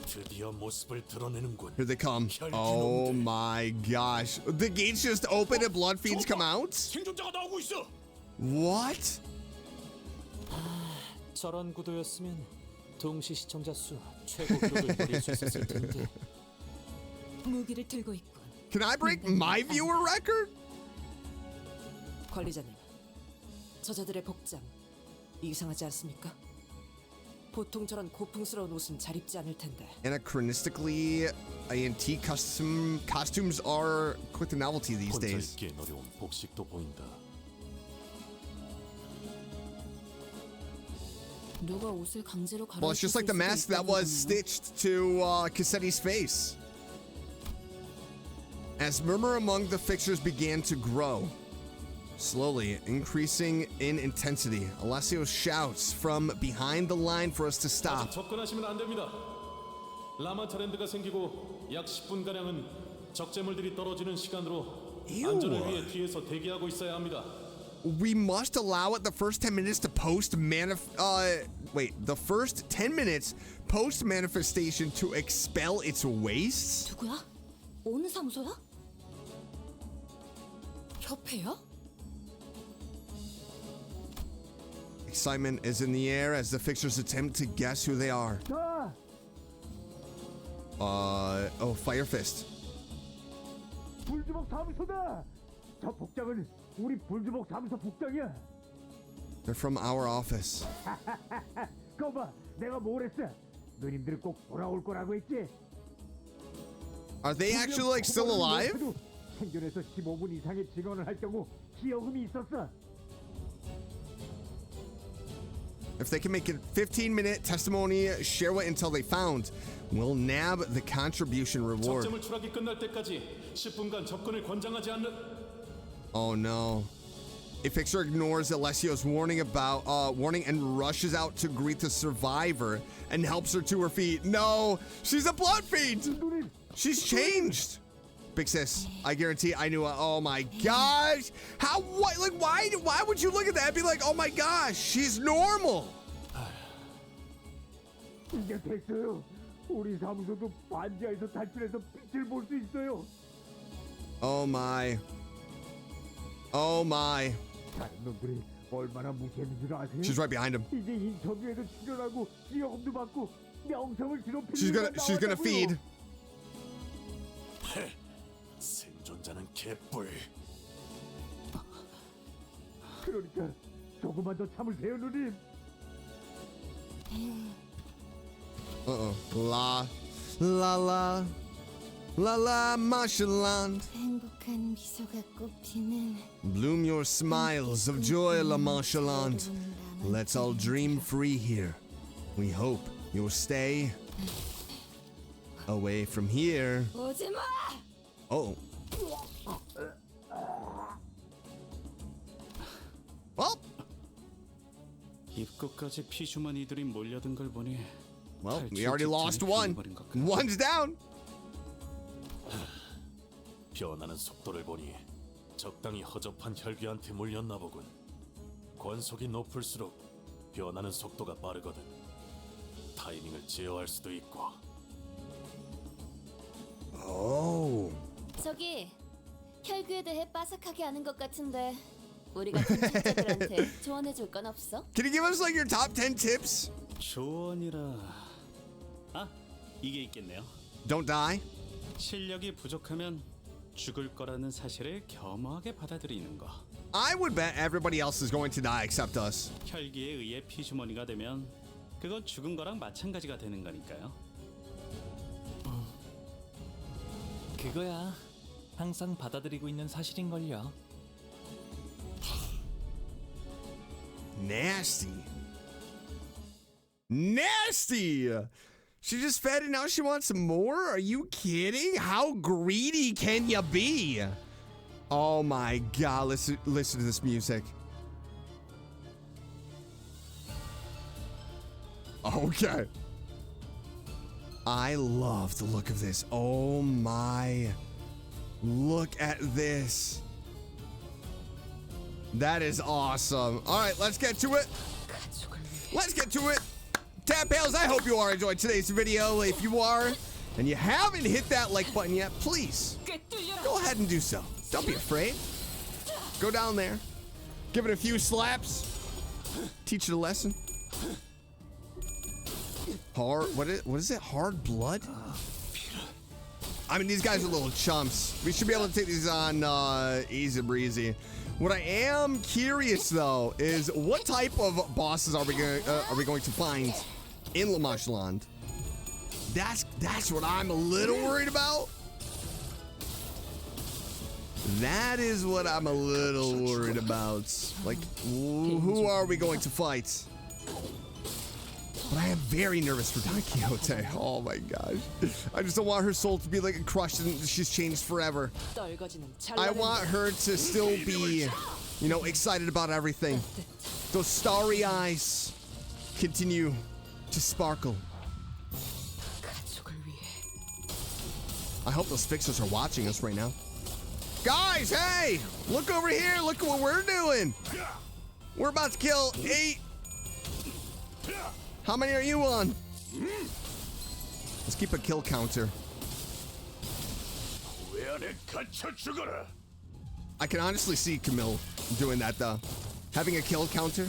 드디어 모습을 드러내는군. Here they come. Oh my gosh. The gates just open and blood fiends come out? 생존자가 나오고 있어. What? 저런 구도였으면 동시 시청자 수 최고 기록을 노릴 수 있었을 텐데. 무기를 들고 있군. Can I break my viewer record? 관리자님, 저자들의 복장 이상하지 않습니까? 보통 저런 고풍스러운 옷은 잘 입지 않을 텐데. Anachronistically, antique costumes are quite the novelty these 혼자 days. 입기엔 어려운 복식도 보인다. 누가 옷을 강제로 Well, it's just like the mask that was stitched to Cassetti's face. As murmur among the fixtures began to grow, slowly increasing in intensity, Alessio shouts from behind the line for us to stop. 접근하시면 안 됩니다. 라만차랜드가 생기고 약 10분 가량은 적재물들이 떨어지는 시간으로 안전을 위해 뒤에서 대기하고 있어야 합니다. We must allow it the first 10 minutes to the first 10 minutes post manifestation to expel its wastes? 누구야? 어느 사무소야? 협회야? Excitement is in the air as the fixtures attempt to guess who they are. Fire Fist. 불주먹 사무소다. 저 복장은 우리 불주먹 사무소 복장이야. They're from our office. 거봐, 내가 뭘 했어? 누님들 꼭 돌아올 거라고 했지. Are they actually like still alive? 생존해서 15분 이상의 증언을 할 경우 기여금이 있었어. If they can make a 15-minute testimony, share it until they found, we'll nab the contribution reward. 적재물 추락이 끝날 때까지 10분간 접근을 권장하지 않는. Oh no. A fixer ignores Alessio's warning and rushes out to greet the survivor and helps her to her feet. No, she's a blood fiend. She's changed. Big sis, I guarantee I knew. Oh my gosh. Why would you look at that and be like, oh my gosh, she's normal? 이제 됐어요. 우리 사무소도 반지하에서 탈출해서 빛을 볼 수 있어요. Oh my. Oh my. 다른 놈들이 얼마나 무시했는 줄 아세요? She's right behind him. 이제 인터뷰에도 출연하고 기여금도 받고 명성을 뒤덮이는 She's gonna feed. 생존자는 개뿔. 그러니까 조금만 더 참으세요, 누님. La Manchaland. 행복한 미소가 꽃피는 Bloom your smiles of joy, La Manchaland. Let's all dream free here. We hope you'll stay away from here. 오지마! Oh. Well. 입구까지 피주머니들이 몰려든 걸 보니. Well, we already lost one. One's down. 변하는 속도를 보니 적당히 허접한 혈귀한테 물렸나 보군. 권속이 높을수록 변하는 속도가 빠르거든. 타이밍을 제어할 수도 있고. Oh. 저기 혈귀에 대해 빠삭하게 아는 것 같은데 우리 같은 청자들한테 조언해줄 건 없어? Can you give us like your top 10 tips? 조언이라. 아, 이게 있겠네요. Don't die. 실력이 부족하면 죽을 거라는 사실을 겸허하게 받아들이는 거. I would bet everybody else is going to die except us. 혈기에 의해 피주머니가 되면 그건 죽은 거랑 마찬가지가 되는 거니까요. 그거야. 항상 받아들이고 있는 사실인걸요. Nasty. Nasty! She just fed and now she wants some more? Are you kidding? How greedy can you be? Oh my god, listen to this music. Okay. I love the look of this. Oh my. Look at this. That is awesome. All right, let's get to it. Let's get to it. Tap Pals, I hope you are enjoying today's video. If you are, and you haven't hit that like button yet, please go ahead and do so. Don't be afraid. Go down there. Give it a few slaps. Teach it a lesson. What is it? Hard blood? I mean, these guys are little chumps. We should be able to take these on easy breezy. What I am curious though is what type of bosses are we going to find in Manchaland? That's what I'm a little worried about. That is what I'm a little worried about. Like, who are we going to fight? But I am very nervous for Don Quixote. Oh my gosh. I just don't want her soul to be like crushed and she's changed forever. I want her to still be, you know, excited about everything. Those starry eyes continue to sparkle. I hope those fixers are watching us right now. Guys, hey! Look over here. Look at what we're doing. We're about to kill 8. How many are you on? Let's keep a kill counter. I can honestly see Camille doing that though. Having a kill counter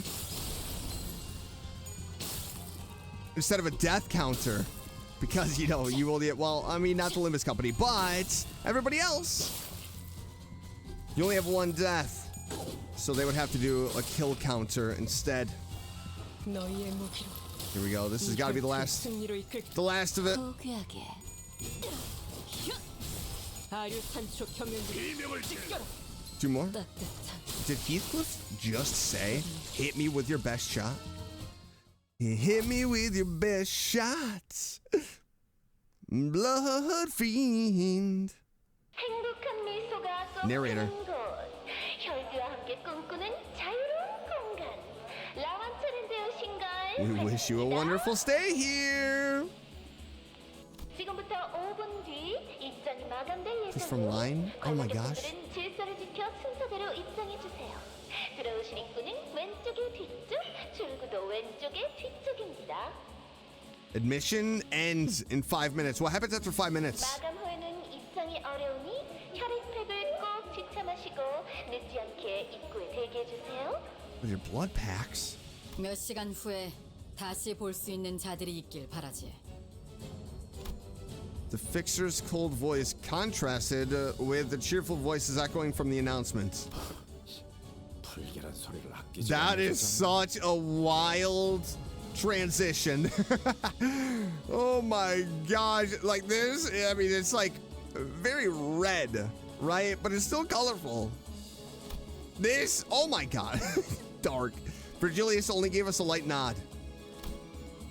instead of a death counter. Because, you know, you only, well, I mean, not the Limbus company, but everybody else. You only have 1 death. So they would have to do a kill counter instead. Here we go. This has got to be the last of it. 2 more. Did Heathcliff just say, hit me with your best shot? Hit me with your best shots. Bloodfiend. Narrator. We wish you a wonderful stay here. This is from Line? Oh my gosh. Admission ends in 5 minutes. What happens after 5 minutes? With your blood packs? 몇 시간 후에 다시 볼 수 있는 자들이 있길 바라지. The fixer's cold voice contrasted with the cheerful voices echoing from the announcement. That is such a wild transition. Oh my gosh. Like this, I mean, it's like very red, right? But it's still colorful. This, oh my god. Dark. Vergilius only gave us a light nod.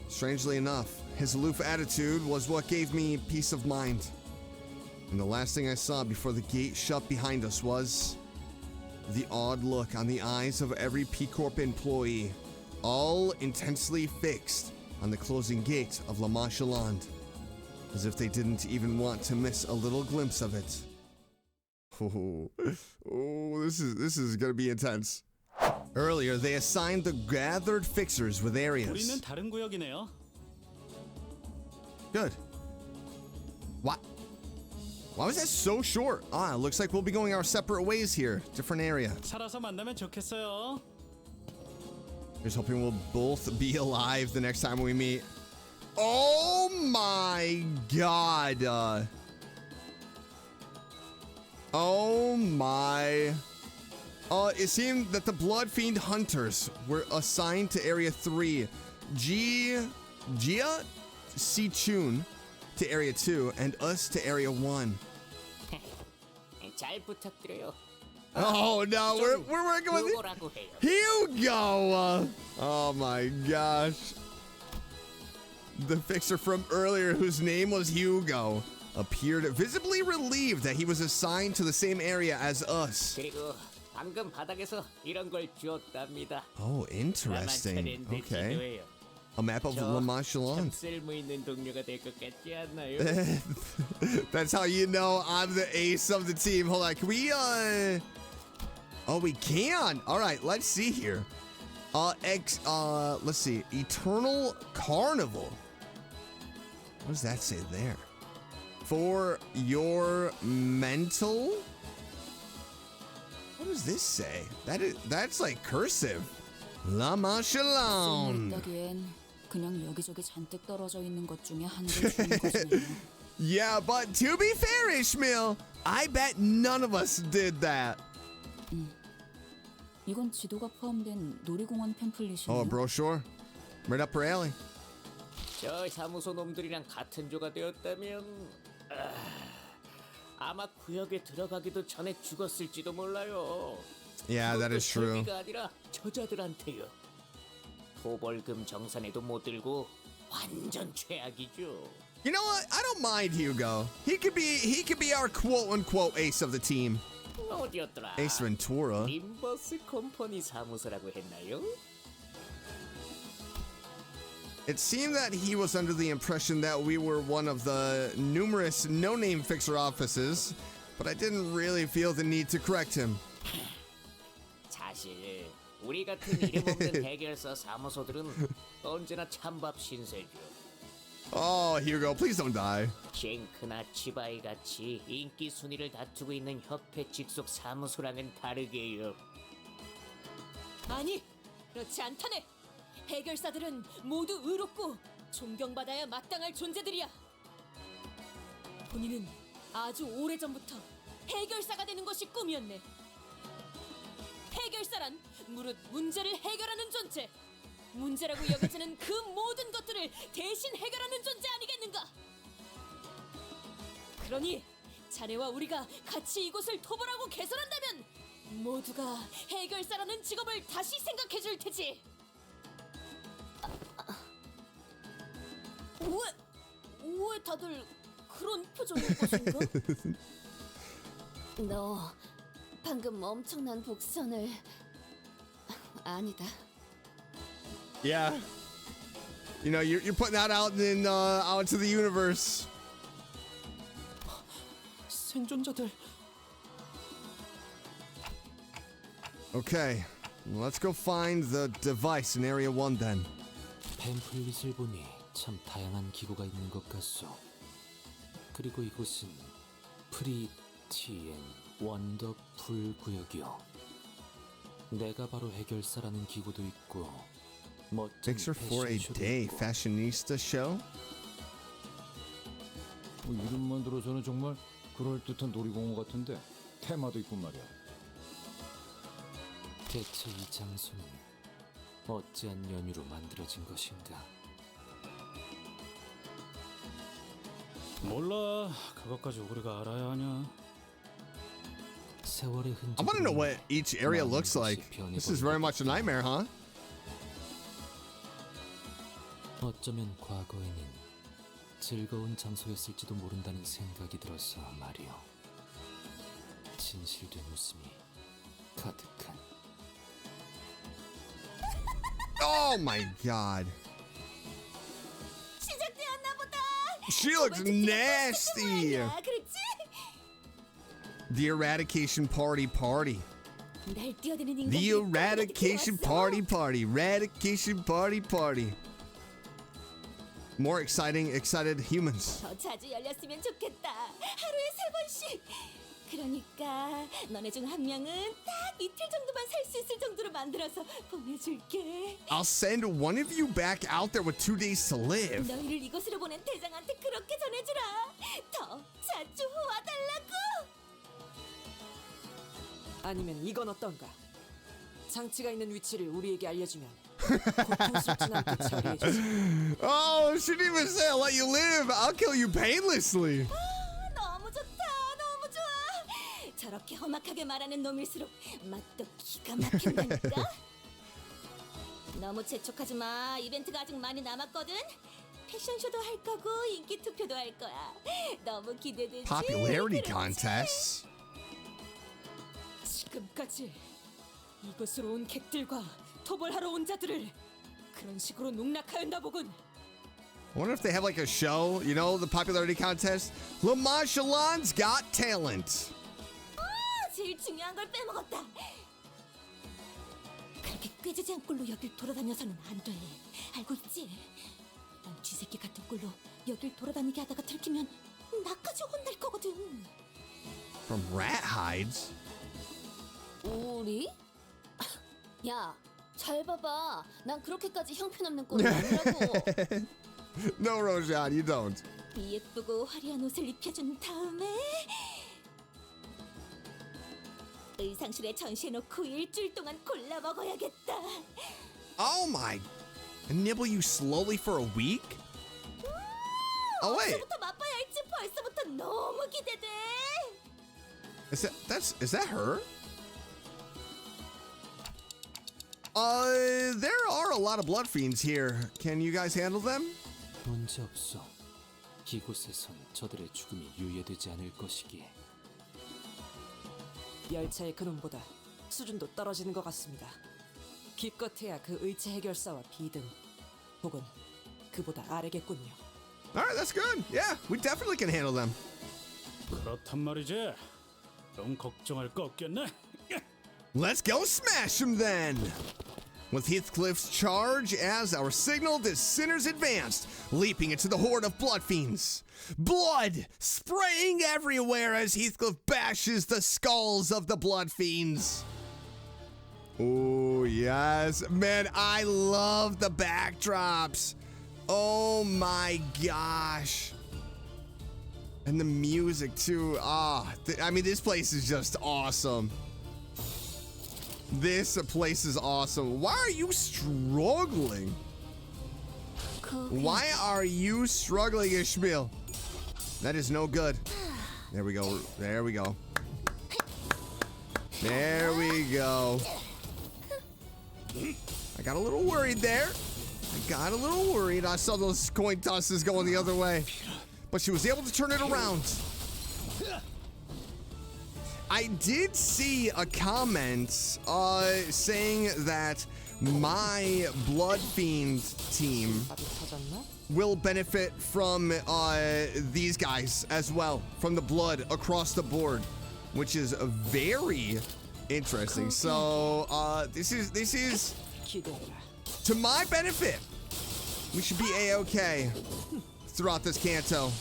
Strangely enough, his aloof attitude was what gave me peace of mind. And the last thing I saw before the gate shut behind us was the odd look on the eyes of every P-Corp employee, all intensely fixed on the closing gate of Manchaland, as if they didn't even want to miss a little glimpse of it. Oh, this is gonna be intense. Earlier, they assigned the gathered fixers with areas. 우리는 다른 구역이네요. Good. What? Why was that so short? Ah, looks like we'll be going our separate ways here. Different area. 살아서 만나면 좋겠어요. Here's hoping we'll both be alive the next time we meet. Oh my god. Oh my. It seemed that the Bloodfiend hunters were assigned to Area 3. Jia Si-chun to Area 2 and us to Area 1. 잘 부탁드려요. Oh no, we're working with Hugo. Oh my gosh. The fixer from earlier, whose name was Hugo, appeared visibly relieved that he was assigned to the same area as us. 그리고 방금 바닥에서 이런 걸 주었답니다. Oh, interesting. Okay. A map of Manchaland. 쓸모있는 동료가 될 것 같지 않나요? That's how you know I'm the ace of the team. Hold on, can we Oh, we can. All right, let's see here. Let's see. Eternal Carnival. What does that say there? For your mental? What does this say? That's like cursive. La Manchaland. 그냥 여기저기 잔뜩 떨어져 있는 것 중에 한 개 주는 거잖아요. Yeah, but to be fair, Ishmael, I bet none of us did that. 이건 지도가 포함된 놀이공원 팸플릿이에요. Oh, a brochure? Right up her alley. 저 사무소 놈들이랑 같은 조가 되었다면 아마 구역에 들어가기도 전에 죽었을지도 몰라요. Yeah, that is true. 재미가 아니라 저자들한테요. 토벌금 정산에도 못 들고 완전 최악이죠. You know what? I don't mind Hugo. He could be our quote unquote ace of the team. 어디였더라? Ace Ventura. 림버스 컴퍼니 사무소라고 했나요? It seemed that he was under the impression that we were one of the numerous no-name fixer offices, but I didn't really feel the need to correct him. 사실 우리 같은 이름 없는 해결사 사무소들은 언제나 찬밥 신세죠. Oh, Hugo, please don't die. 쉔크나 치바이 같이 인기 순위를 다투고 있는 협회 직속 사무소랑은 다르게요. 아니, 그렇지 않다네. 해결사들은 모두 의롭고 존경받아야 마땅할 존재들이야. 본인은 아주 오래전부터 해결사가 되는 것이 꿈이었네. 해결사란 무릇 문제를 해결하는 존재. 문제라고 여겨지는 그 모든 것들을 대신 해결하는 존재 아니겠는가? 그러니 자네와 우리가 같이 이곳을 토벌하고 개선한다면 모두가 해결사라는 직업을 다시 생각해 줄 테지. 왜 다들 그런 표정일 것인가? 너 방금 엄청난 복선을 아니다. Yeah. You know, you're putting that out into the universe. 생존자들. Okay, let's go find the device in Area 1 then. 팸플릿을 보니 참 다양한 기구가 있는 것 같소. 그리고 이곳은 프리티 앤 원더풀 구역이요. 내가 바로 해결사라는 기구도 있고 멋진 Fixer for a day fashionista show? 이름만 들어서는 정말 그럴듯한 놀이공원 같은데 테마도 있고 말이야. 대체 이 장소는 어찌한 연유로 만들어진 것인가? 몰라. 그것까지 우리가 알아야 하냐? 세월의 흔적. I want to know what each area looks like. This is very much a nightmare, huh? 어쩌면 과거에는 즐거운 장소였을지도 모른다는 생각이 들어서 말이오. 진실된 웃음이 가득한. Oh my god. 시작되었나 보다. She looks nasty. 그렇지? The eradication party. 날 뛰어드는 인간. The eradication party. Eradication party. More excited humans. 더 자주 열렸으면 좋겠다. 하루에 3번씩. 그러니까 너네 중 한 명은 딱 이틀 정도만 살 수 있을 정도로 만들어서 보내줄게. I'll send one of you back out there with 2 days to live. 너희를 이곳으로 보낸 대장한테 그렇게 전해주라. 더 자주 와달라고. 아니면 이건 어떤가? 장치가 있는 위치를 우리에게 알려주면 고통스럽진 않게 처리해주지. Oh, she didn't even say I'll let you live. I'll kill you painlessly. 너무 좋다, 너무 좋아. 저렇게 험악하게 말하는 놈일수록 맛도 기가 막힌다니까. 너무 재촉하지 마. 이벤트가 아직 많이 남았거든. 패션쇼도 할 거고 인기 투표도 할 거야. 너무 기대되지? Popularity contests. 지금까지 이곳으로 온 객들과 토벌하러 온 자들을 그런 식으로 농락하였나 보군. I wonder if they have like a show, you know, the popularity contest. Manchaland's Got Talent. 제일 중요한 걸 빼먹었다. 그렇게 꾀지지 않은 꼴로 여길 돌아다녀서는 안 돼. 알고 있지? 난 쥐새끼 같은 꼴로 여길 돌아다니게 하다가 들키면 나까지 혼날 거거든. From rat hides? 우리? 야, 잘 봐봐. 난 그렇게까지 형편없는 꼴은 아니라고. No, Rojan, you don't. 예쁘고 화려한 옷을 입혀준 다음에 의상실에 전시해놓고 일주일 동안 골라 먹어야겠다. Oh my. Nibble you slowly for a week? Oh wait. 어디서부터 맛봐야 할지 벌써부터 너무 기대돼. Is that her? There are a lot of Bloodfiends here. Can you guys handle them? 문제 없어. 이곳에선 저들의 죽음이 유예되지 않을 것이기에. 열차의 그놈보다 수준도 떨어지는 것 같습니다. 기껏해야 그 의체 해결사와 비등 혹은 그보다 아래겠군요. Alright, that's good. Yeah, we definitely can handle them. 그렇단 말이지. 좀 걱정할 거 없겠네. Let's go smash them then! With Heathcliff's charge as our signal, the sinners advanced, leaping into the horde of Bloodfiends. Blood spraying everywhere as Heathcliff bashes the skulls of the Bloodfiends. Oh, yes. Man, I love the backdrops. Oh my gosh. And the music too. I mean, this place is just awesome. This place is awesome. Why are you struggling? Why are you struggling, Ishmael? That is no good. There we go. There we go. There we go. I got a little worried there. I saw those coin tosses going the other way. But she was able to turn it around. I did see a comment saying that my Bloodfiend team will benefit from these guys as well, from the blood across the board, which is very interesting. So this is to my benefit. We should be A-okay throughout this Canto.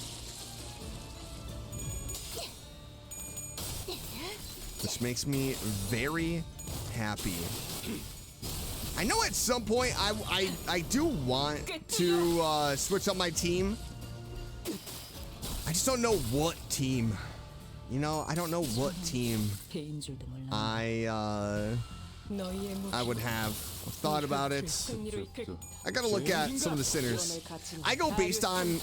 Which makes me very happy. I know at some point I do want to switch up my team. I just don't know what team. You know, I don't know what team I would have. I've thought about it. I gotta look at some of the sinners. I go based on,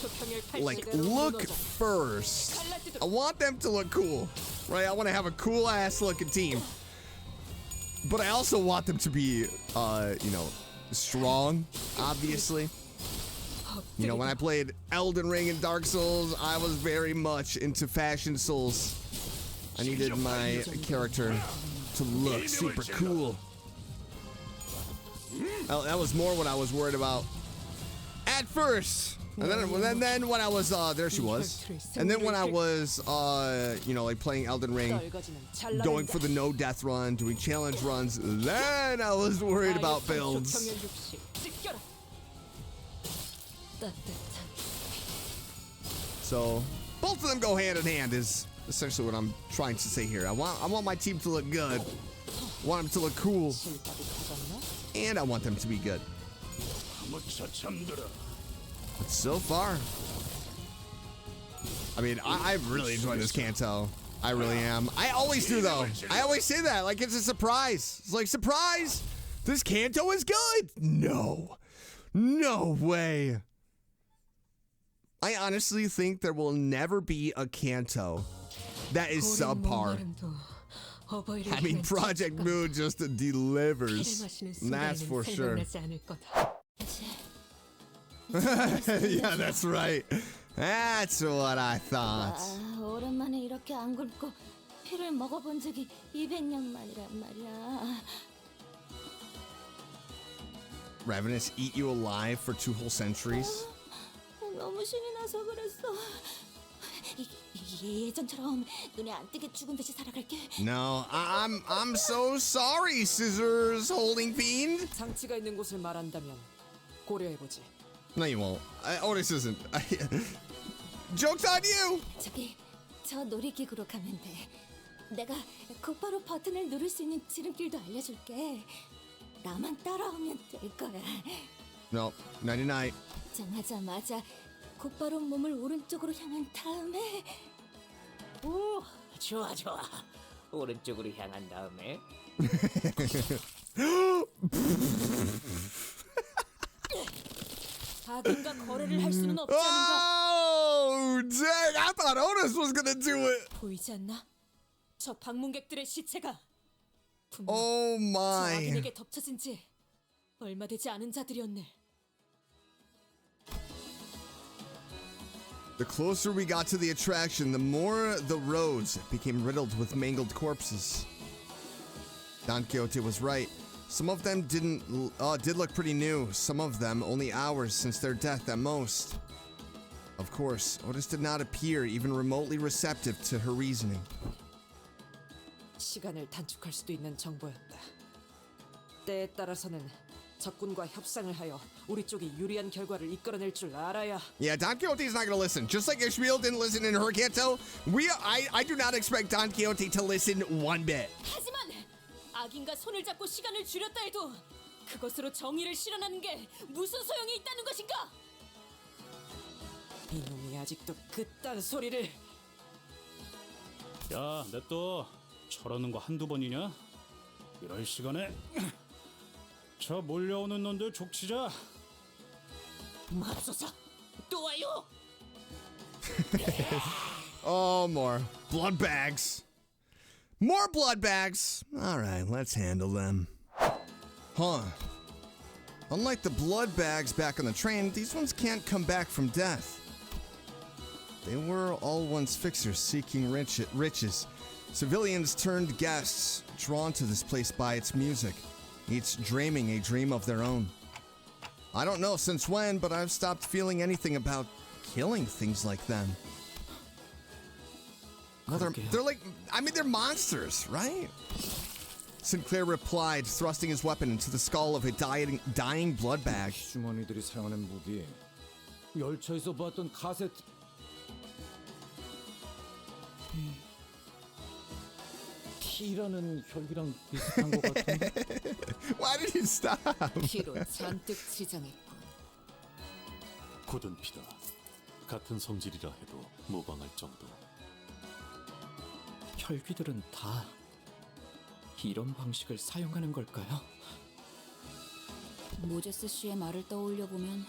like, look first. I want them to look cool, right? I want to have a cool-ass looking team. But I also want them to be, you know, strong, obviously. You know, when I played Elden Ring and Dark Souls, I was very much into Fashion Souls. I needed my character to look super cool. That was more what I was worried about at first. And then when I was, there she was. And then when I was, you know, like playing Elden Ring, going for the no death run, doing challenge runs, then I was worried about builds. So both of them go hand in hand is essentially what I'm trying to say here. I want my team to look good. I want them to look cool. And I want them to be good. But so far, I mean, I've really enjoyed this Canto. I really am. I always do, though. I always say that. Like, it's a surprise. It's like, surprise! This Canto is good! No. No way. I honestly think there will never be a Canto that is subpar. I mean, Project Moon just delivers. That's for sure. Yeah, that's right. That's what I thought. 오랜만에 이렇게 안 굶고 피를 먹어본 적이 200년 만이란 말이야. Ravenous eat you alive for 2 whole centuries? 너무 신이 나서 그랬어. 예전처럼 눈에 안 띄게 죽은 듯이 살아갈게. No, I'm so sorry, Scissors Holding Fiend. 장치가 있는 곳을 말한다면 고려해보지. No, you won't. Otis isn't. Joke's on you! 저기, 저 놀이기구로 가면 돼. 내가 곧바로 버튼을 누를 수 있는 지름길도 알려줄게. 나만 따라오면 될 거야. No, 99. 정하자마자 곧바로 몸을 오른쪽으로 향한 다음에 오, 좋아. 오른쪽으로 향한 다음에 악인과 거래를 할 수는 없지 않은가? Oh, dang! I thought Otis was gonna do it. 보이지 않나? 저 방문객들의 시체가 Oh 저 my! 악인에게 덮쳐진 지 얼마 되지 않은 자들이었네. The closer we got to the attraction, the more the roads became riddled with mangled corpses. Don Quixote was right. Some of them did look pretty new. Some of them only hours since their death at most. Of course, Otis did not appear even remotely receptive to her reasoning. 시간을 단축할 수도 있는 정보였다. 때에 따라서는 적군과 협상을 하여 우리 쪽이 유리한 결과를 이끌어낼 줄 알아야. Yeah, Don Quixote's not gonna listen. Just like Ishmael didn't listen in her Canto, I do not expect Don Quixote to listen one bit. 하지만 악인과 손을 잡고 시간을 줄였다 해도 그것으로 정의를 실현하는 게 무슨 소용이 있다는 것인가? 이놈이 아직도 그딴 소리를. 야, 내 또 저러는 거 한두 번이냐? 이럴 시간에 저 몰려오는 놈들 족치자. 맙소사, 또 와요. Oh, more blood bags. More blood bags. All right, let's handle them. Huh. Unlike the blood bags back on the train, these ones can't come back from death. They were all once fixers seeking riches. Civilians turned guests, drawn to this place by its music, each dreaming a dream of their own. I don't know since when, but I've stopped feeling anything about killing things like them. Well, they're like, I mean, they're monsters, right? Sinclair replied, thrusting his weapon into the skull of a dying blood bag. 주머니들이 사용하는 무기. 열차에서 봤던 카세트. 피라는 혈기랑 비슷한 것 같은데. Why did you stop? 피로 잔뜩 치장했군. 굳은 피다. 같은 성질이라 해도 모방할 정도. 혈귀들은 다 이런 방식을 사용하는 걸까요? 모제스 씨의 말을 떠올려 보면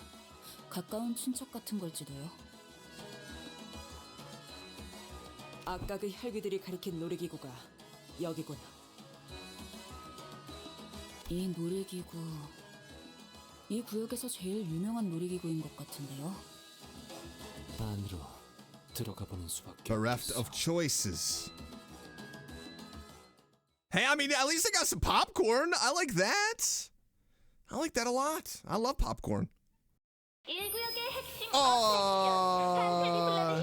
가까운 친척 같은 걸지도요. 아까 그 혈귀들이 가리킨 놀이기구가 여기군. 이 놀이기구, 이 구역에서 제일 유명한 놀이기구인 것 같은데요. 안으로 들어가 보는 수밖에. Bereft of choices. Hey, I mean, at least I got some popcorn. I like that. I like that a lot. I love popcorn. 1구역의 핵심 Oh,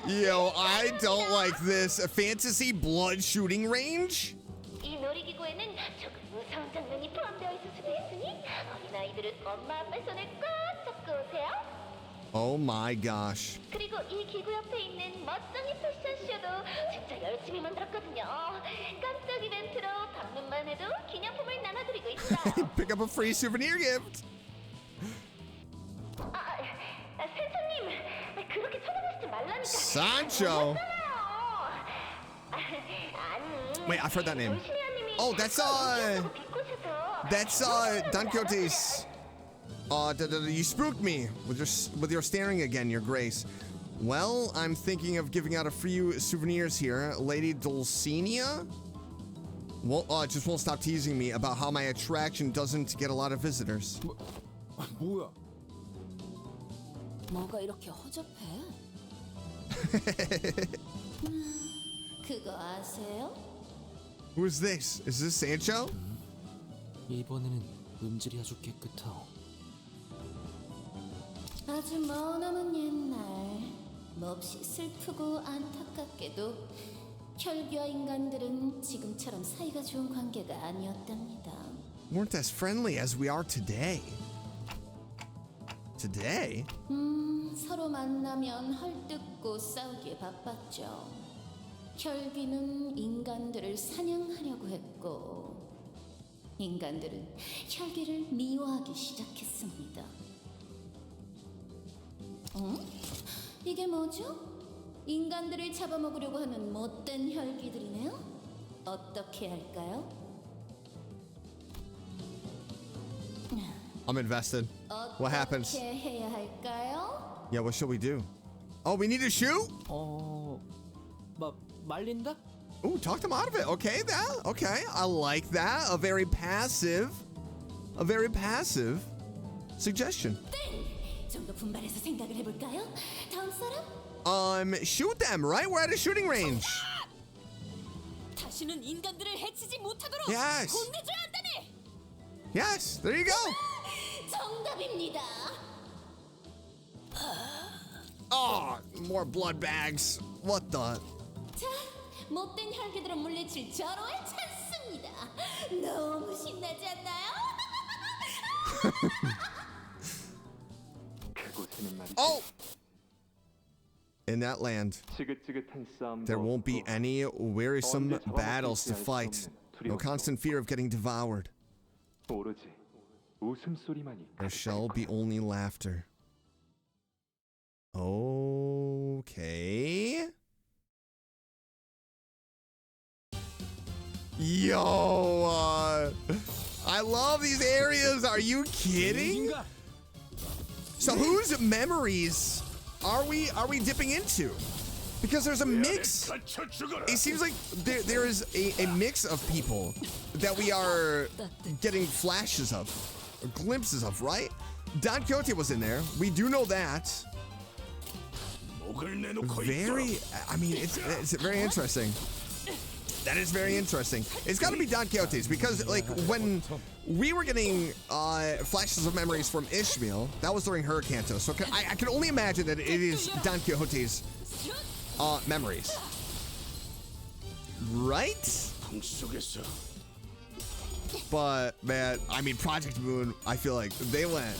yo, I don't like this. A fantasy blood shooting range? 이 놀이기구에는 조금 무서운 장면이 포함되어 있을 수도 있으니 어린아이들은 엄마 아빠 손을 꽉 잡고 오세요. Oh my gosh. 그리고 이 기구 옆에 있는 멋쟁이 패션쇼도 진짜 열심히 만들었거든요. 깜짝 이벤트로 방문만 해도 기념품을 나눠드리고 있어요. Pick up a free souvenir gift. 센터님, 그렇게 쳐다보시지 말라니까. Sancho. Wait, I've heard that name. Oh, that's Don Quixote's. You spooked me with your staring again, Your Grace. Well, I'm thinking of giving out a few souvenirs here. Lady Dulcinea? Well, just won't stop teasing me about how my attraction doesn't get a lot of visitors. 뭐야? 뭐가 이렇게 허접해? 그거 아세요? Who is this? Is this Sancho? 이번에는 음질이 아주 깨끗하오. 아주 머나먼 옛날 몹시 슬프고 안타깝게도 혈귀와 인간들은 지금처럼 사이가 좋은 관계가 아니었답니다. Weren't as friendly as we are today. Today? 서로 만나면 헐뜯고 싸우기에 바빴죠. 혈귀는 인간들을 사냥하려고 했고 인간들은 혈귀를 미워하기 시작했습니다. 이게 뭐죠? 인간들을 잡아먹으려고 하는 못된 혈귀들이네요? 어떻게 할까요? I'm invested. What happens? 어떻게 해야 할까요? Yeah, what should we do? Oh, we need to shoot? 말린다? Ooh, talk them out of it. Okay, okay. I like that. A very passive suggestion. 좀 더 분발해서 생각을 해볼까요? 다음 사람? Shoot them, right? We're at a shooting range. 다시는 인간들을 해치지 못하도록 Yes. 혼내줘야 한다네. Yes, there you go. 정답입니다. Oh, more blood bags. What the? 자, 못된 혈기들은 물리칠 절호의 찬스입니다. 너무 신나지 않나요? Oh! In that land, there won't be any wearisome battles to fight. No constant fear of getting devoured. There shall be only laughter. Okay. Yo, I love these areas. Are you kidding? So whose memories are we dipping into? Because there's a mix. It seems like there is a mix of people that we are getting flashes of, or glimpses of, right? Don Quixote was in there. We do know that. I mean, it's very interesting. That is very interesting. It's got to be Don Quixote's because, like, when we were getting flashes of memories from Ishmael, that was during her Canto. So I can only imagine that it is Don Quixote's memories. Right? But man, I mean, Project Moon, I feel like they went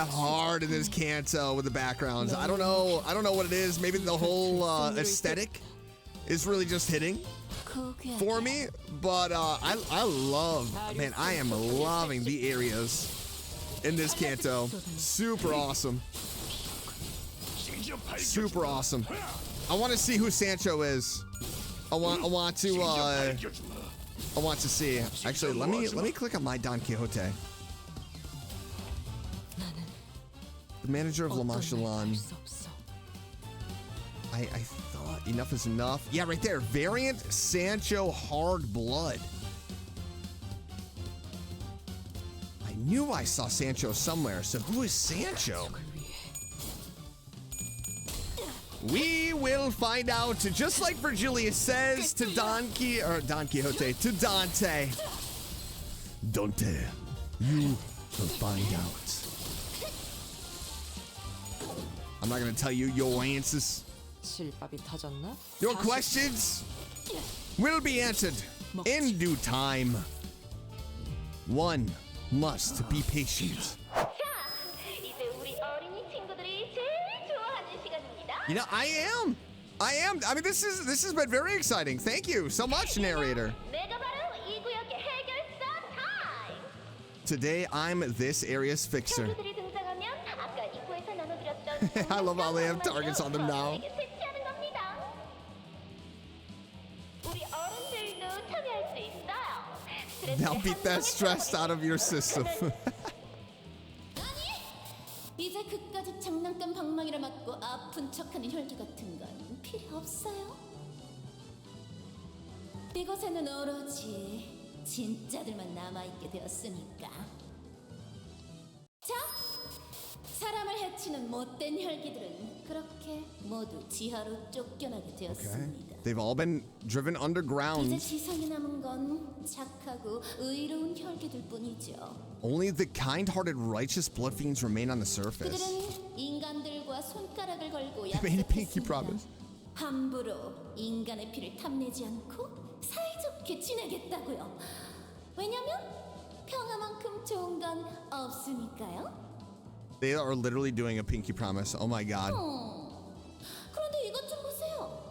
hard in this Canto with the backgrounds. I don't know what it is. Maybe the whole aesthetic is really just hitting for me, but I am loving the areas in this Canto. Super awesome. Super awesome. I want to see who Sancho is. I want to see. Actually, let me click on my Don Quixote. The manager of Manchaland. I thought enough is enough. Yeah, right there. Variant Sancho Hard Blood. I knew I saw Sancho somewhere. So who is Sancho? We will find out, just like Vergilius says to Don Quixote, to Dante. Dante, you will find out. I'm not going to tell you your answers. 실밥이 터졌나? Your questions will be answered in due time. One must be patient. 이제 우리 어린이 친구들이 제일 좋아하는 시간입니다. You know, I am. I mean, this has been very exciting. Thank you so much, narrator. 내가 바로 이 구역의 해결사 타임. Today, I'm this area's fixer. 친구들이 등장하면 아까 입구에서 나눠드렸던 I love how they have targets on them now. 저에게 설치하는 겁니다. 우리 어른들도 Now beat that stress out of your system. 이제 그까짓 장난감 방망이를 맞고 아픈 척하는 혈기 같은 건 필요 없어요. 이곳에는 오로지 진짜들만 남아있게 되었으니까. 자, 사람을 해치는 못된 혈기들은 그렇게 모두 지하로 쫓겨나게 되었습니다. They've all been driven 이제 underground. 지상에 남은 건 착하고 의로운 혈기들 뿐이죠. Only the kind-hearted, righteous bloodfiends remain on the surface. 그들은 인간들과 손가락을 걸고 They made a pinky 약속했습니다. promise. 함부로 인간의 피를 탐내지 않고 사이좋게 지내겠다고요. 왜냐면 평화만큼 좋은 건 없으니까요. They are literally doing a pinky promise. Oh my god. 그런데 이것 좀 보세요.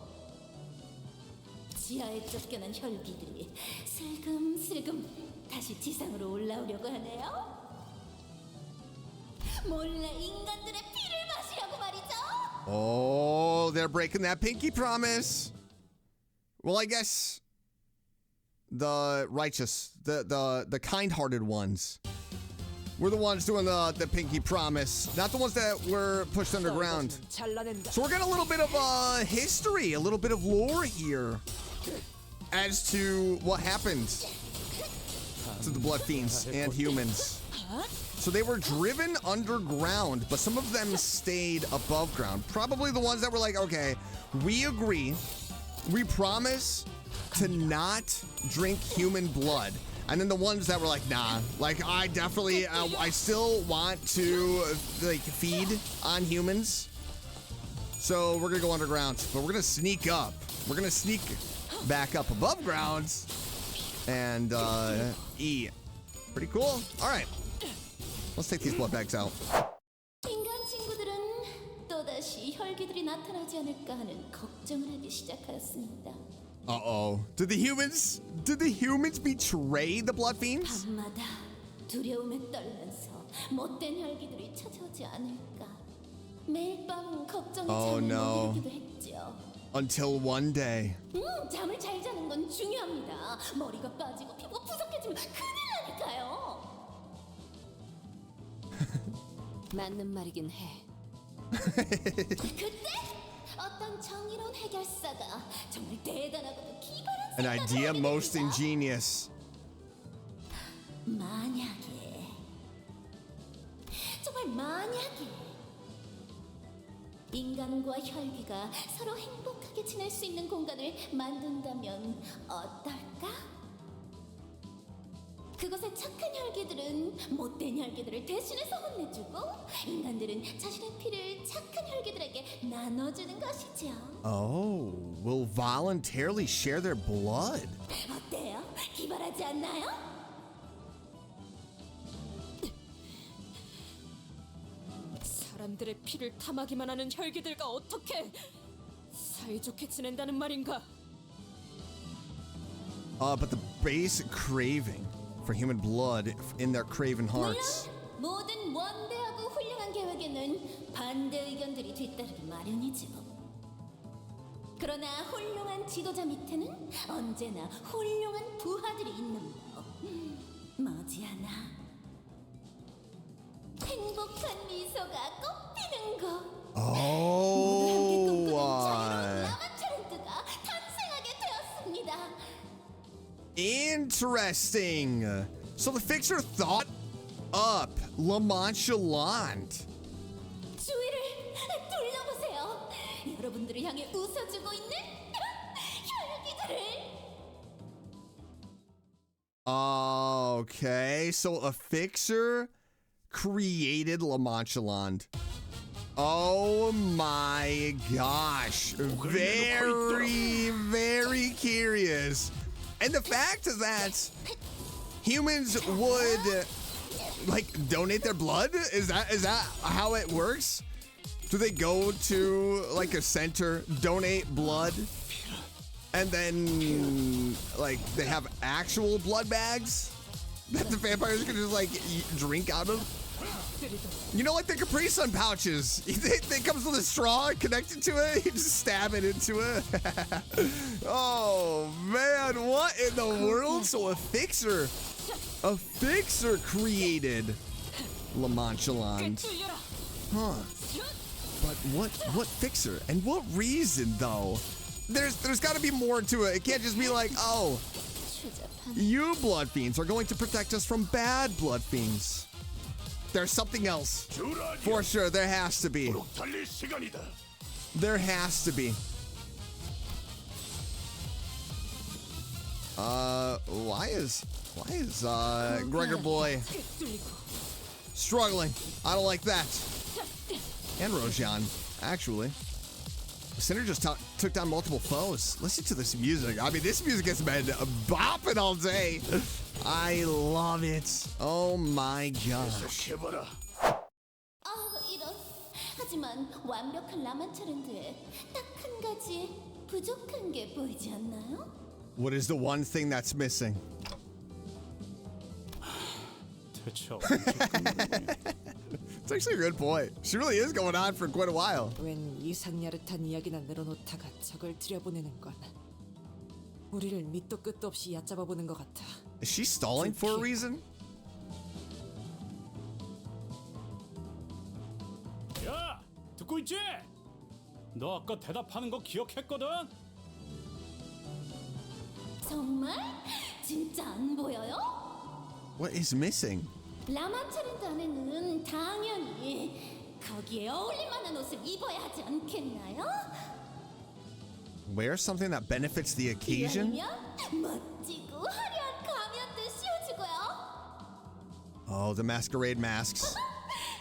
지하에 쫓겨난 혈기들이 슬금슬금 다시 지상으로 올라오려고 하네요. 몰래 인간들의 피를 마시려고 말이죠. Oh, they're breaking that pinky promise. Well, I guess the righteous, the kind-hearted ones, we're the ones doing the pinky promise, not the ones that were pushed underground. So we're getting a little bit of history, a little bit of lore here as to what happened to the blood fiends and humans. So they were driven underground, but some of them stayed above ground. Probably the ones that were like, okay, we agree, we promise to not drink human blood. And then the ones that were like, nah, like I definitely, I still want to like feed on humans. So we're gonna go underground, but we're gonna sneak up. We're gonna sneak back up above ground and eat. Pretty cool. All right, let's take these blood bags out. 인간 친구들은 또다시 혈기들이 나타나지 않을까 하는 걱정을 하기 시작하였습니다. Uh-oh. Did the humans betray the blood fiends? 밤마다 두려움에 떨면서 못된 혈기들이 찾아오지 않을까. 매일 밤 걱정이 Oh, 잠을 no. 못 이루기도 했죠. Until one day. 잠을 잘 자는 건 중요합니다. 머리가 빠지고 피부가 푸석해지면 큰일 나니까요. 맞는 말이긴 해. 그때 어떤 정의로운 해결사가 정말 대단하고도 기발한 An idea most ingenious. 만약에 정말 만약에 인간과 혈기가 서로 행복하게 지낼 수 있는 공간을 만든다면 어떨까? 그곳에 착한 혈기들은 못된 혈기들을 대신해서 혼내주고 인간들은 자신의 피를 착한 혈기들에게 나눠주는 것이죠. Oh, will voluntarily share their blood. 어때요? 기발하지 않나요? 사람들의 피를 탐하기만 하는 혈기들과 어떻게 사이좋게 지낸다는 말인가? But the basic craving for human blood in their craven hearts. 물론 모든 원대하고 훌륭한 계획에는 반대 의견들이 뒤따르기 마련이죠. 그러나 훌륭한 지도자 밑에는 언제나 훌륭한 부하들이 있는 법. 머지않아 행복한 미소가 꽃피는 곳. Oh, 라만차란드가 탄생하게 되었습니다. Interesting. So the fixer thought up Manchaland. 주위를 둘러보세요. 여러분들을 향해 웃어주고 있는 혈기들을. Okay, so a fixer created Manchaland. Oh my gosh. Very, very curious. And the fact that humans would like donate their blood, is that how it works? Do they go to like a center, donate blood, and then like they have actual blood bags that the vampires can just like drink out of? You know, like the Capri Sun pouches. They comes with a straw connected to it. You just stab it into it. Oh, man. What in the world? So a fixer created Manchaland. Huh. But what fixer? And what reason, though? There's got to be more to it. It can't just be like, oh, you blood fiends are going to protect us from bad blood fiends. There's something else. For sure, there has to be. There has to be. Why is Gregor boy struggling? I don't like that. And Rojan, actually. Sinner just took down multiple foes. Listen to this music. I mean, this music has been bopping all day. I love it. Oh my gosh. 이런. 하지만 완벽한 라만차랜드에 딱 한 가지 부족한 게 보이지 않나요? What is the one thing that's missing? It's actually a good point. She really is going on for quite a while. 웬 이상야릇한 이야기나 늘어놓다가 적을 들여보내는 건 우리를 밑도 끝도 없이 얕잡아보는 것 같아. Is she stalling for a reason? 야, 듣고 있지? 너 아까 대답하는 거 기억했거든? 정말? 진짜 안 보여요? What is missing? 라만차랜드 안에는 당연히 거기에 어울릴 만한 옷을 입어야 하지 않겠나요? Wear something that benefits the occasion? 이왕이면 멋지고 화려한 가면도 씌워주고요. Oh, the masquerade masks.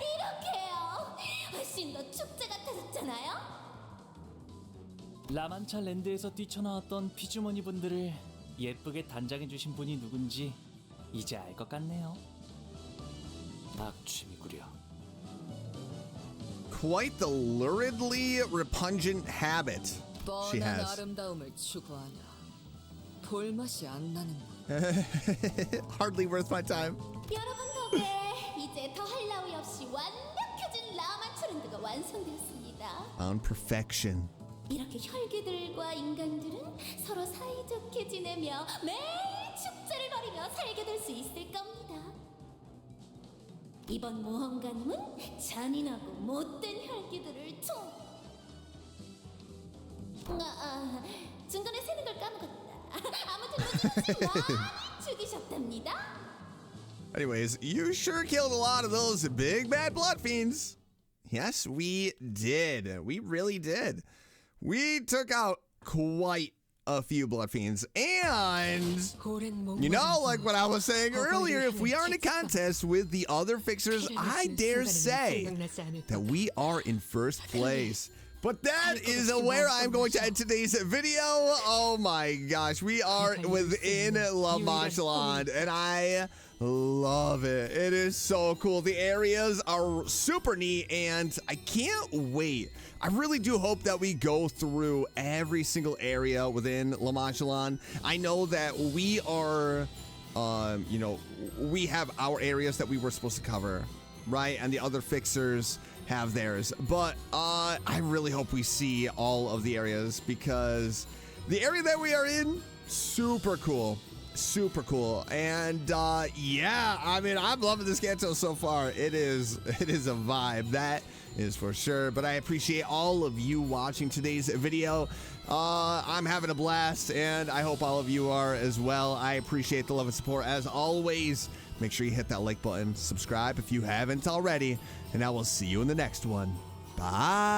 이렇게요. 훨씬 더 축제 같아졌잖아요. 라만차 랜드에서 뛰쳐나왔던 피주머니 분들을 예쁘게 단장해주신 분이 누군지 이제 알 것 같네요. 낙취미구려. Quite the luridly repugnant habit she 뻔한 has. 아름다움을 추구하냐. 볼맛이 안 나는 Hardly worth my time. 여러분 덕에 이제 더할 나위 없이 완벽해진 라만차랜드가 완성되었습니다. On perfection. 이렇게 혈기들과 인간들은 서로 사이좋게 지내며 매일 축제를 벌이며 살게 될 수 있을 겁니다. 이번 모험가님은 잔인하고 못된 혈기들을 중간에 세는 걸 까먹었다. 아무튼 요즘은 죽이셨답니다. Anyways, you sure killed a lot of those big bad blood fiends. Yes, we did. We really did. We took out quite a few blood fiends. And, you know, like what I was saying earlier, if we are in a contest with the other fixers, I dare say that we are in first place. But that is where I'm going to end today's video. Oh my gosh, we are within Manchaland, and I love it. It is so cool. The areas are super neat, and I can't wait. I really do hope that we go through every single area within Manchaland. I know that we are, you know, we have our areas that we were supposed to cover, right? And the other fixers have theirs. But I really hope we see all of the areas, because the area that we are in, super cool. Super cool. And yeah, I mean, I'm loving this Canto so far. It is a vibe, that is for sure. But I appreciate all of you watching today's video. I'm having a blast, and I hope all of you are as well. I appreciate the love and support as always. Make sure you hit that like button, subscribe if you haven't already, and I will see you in the next one. Bye.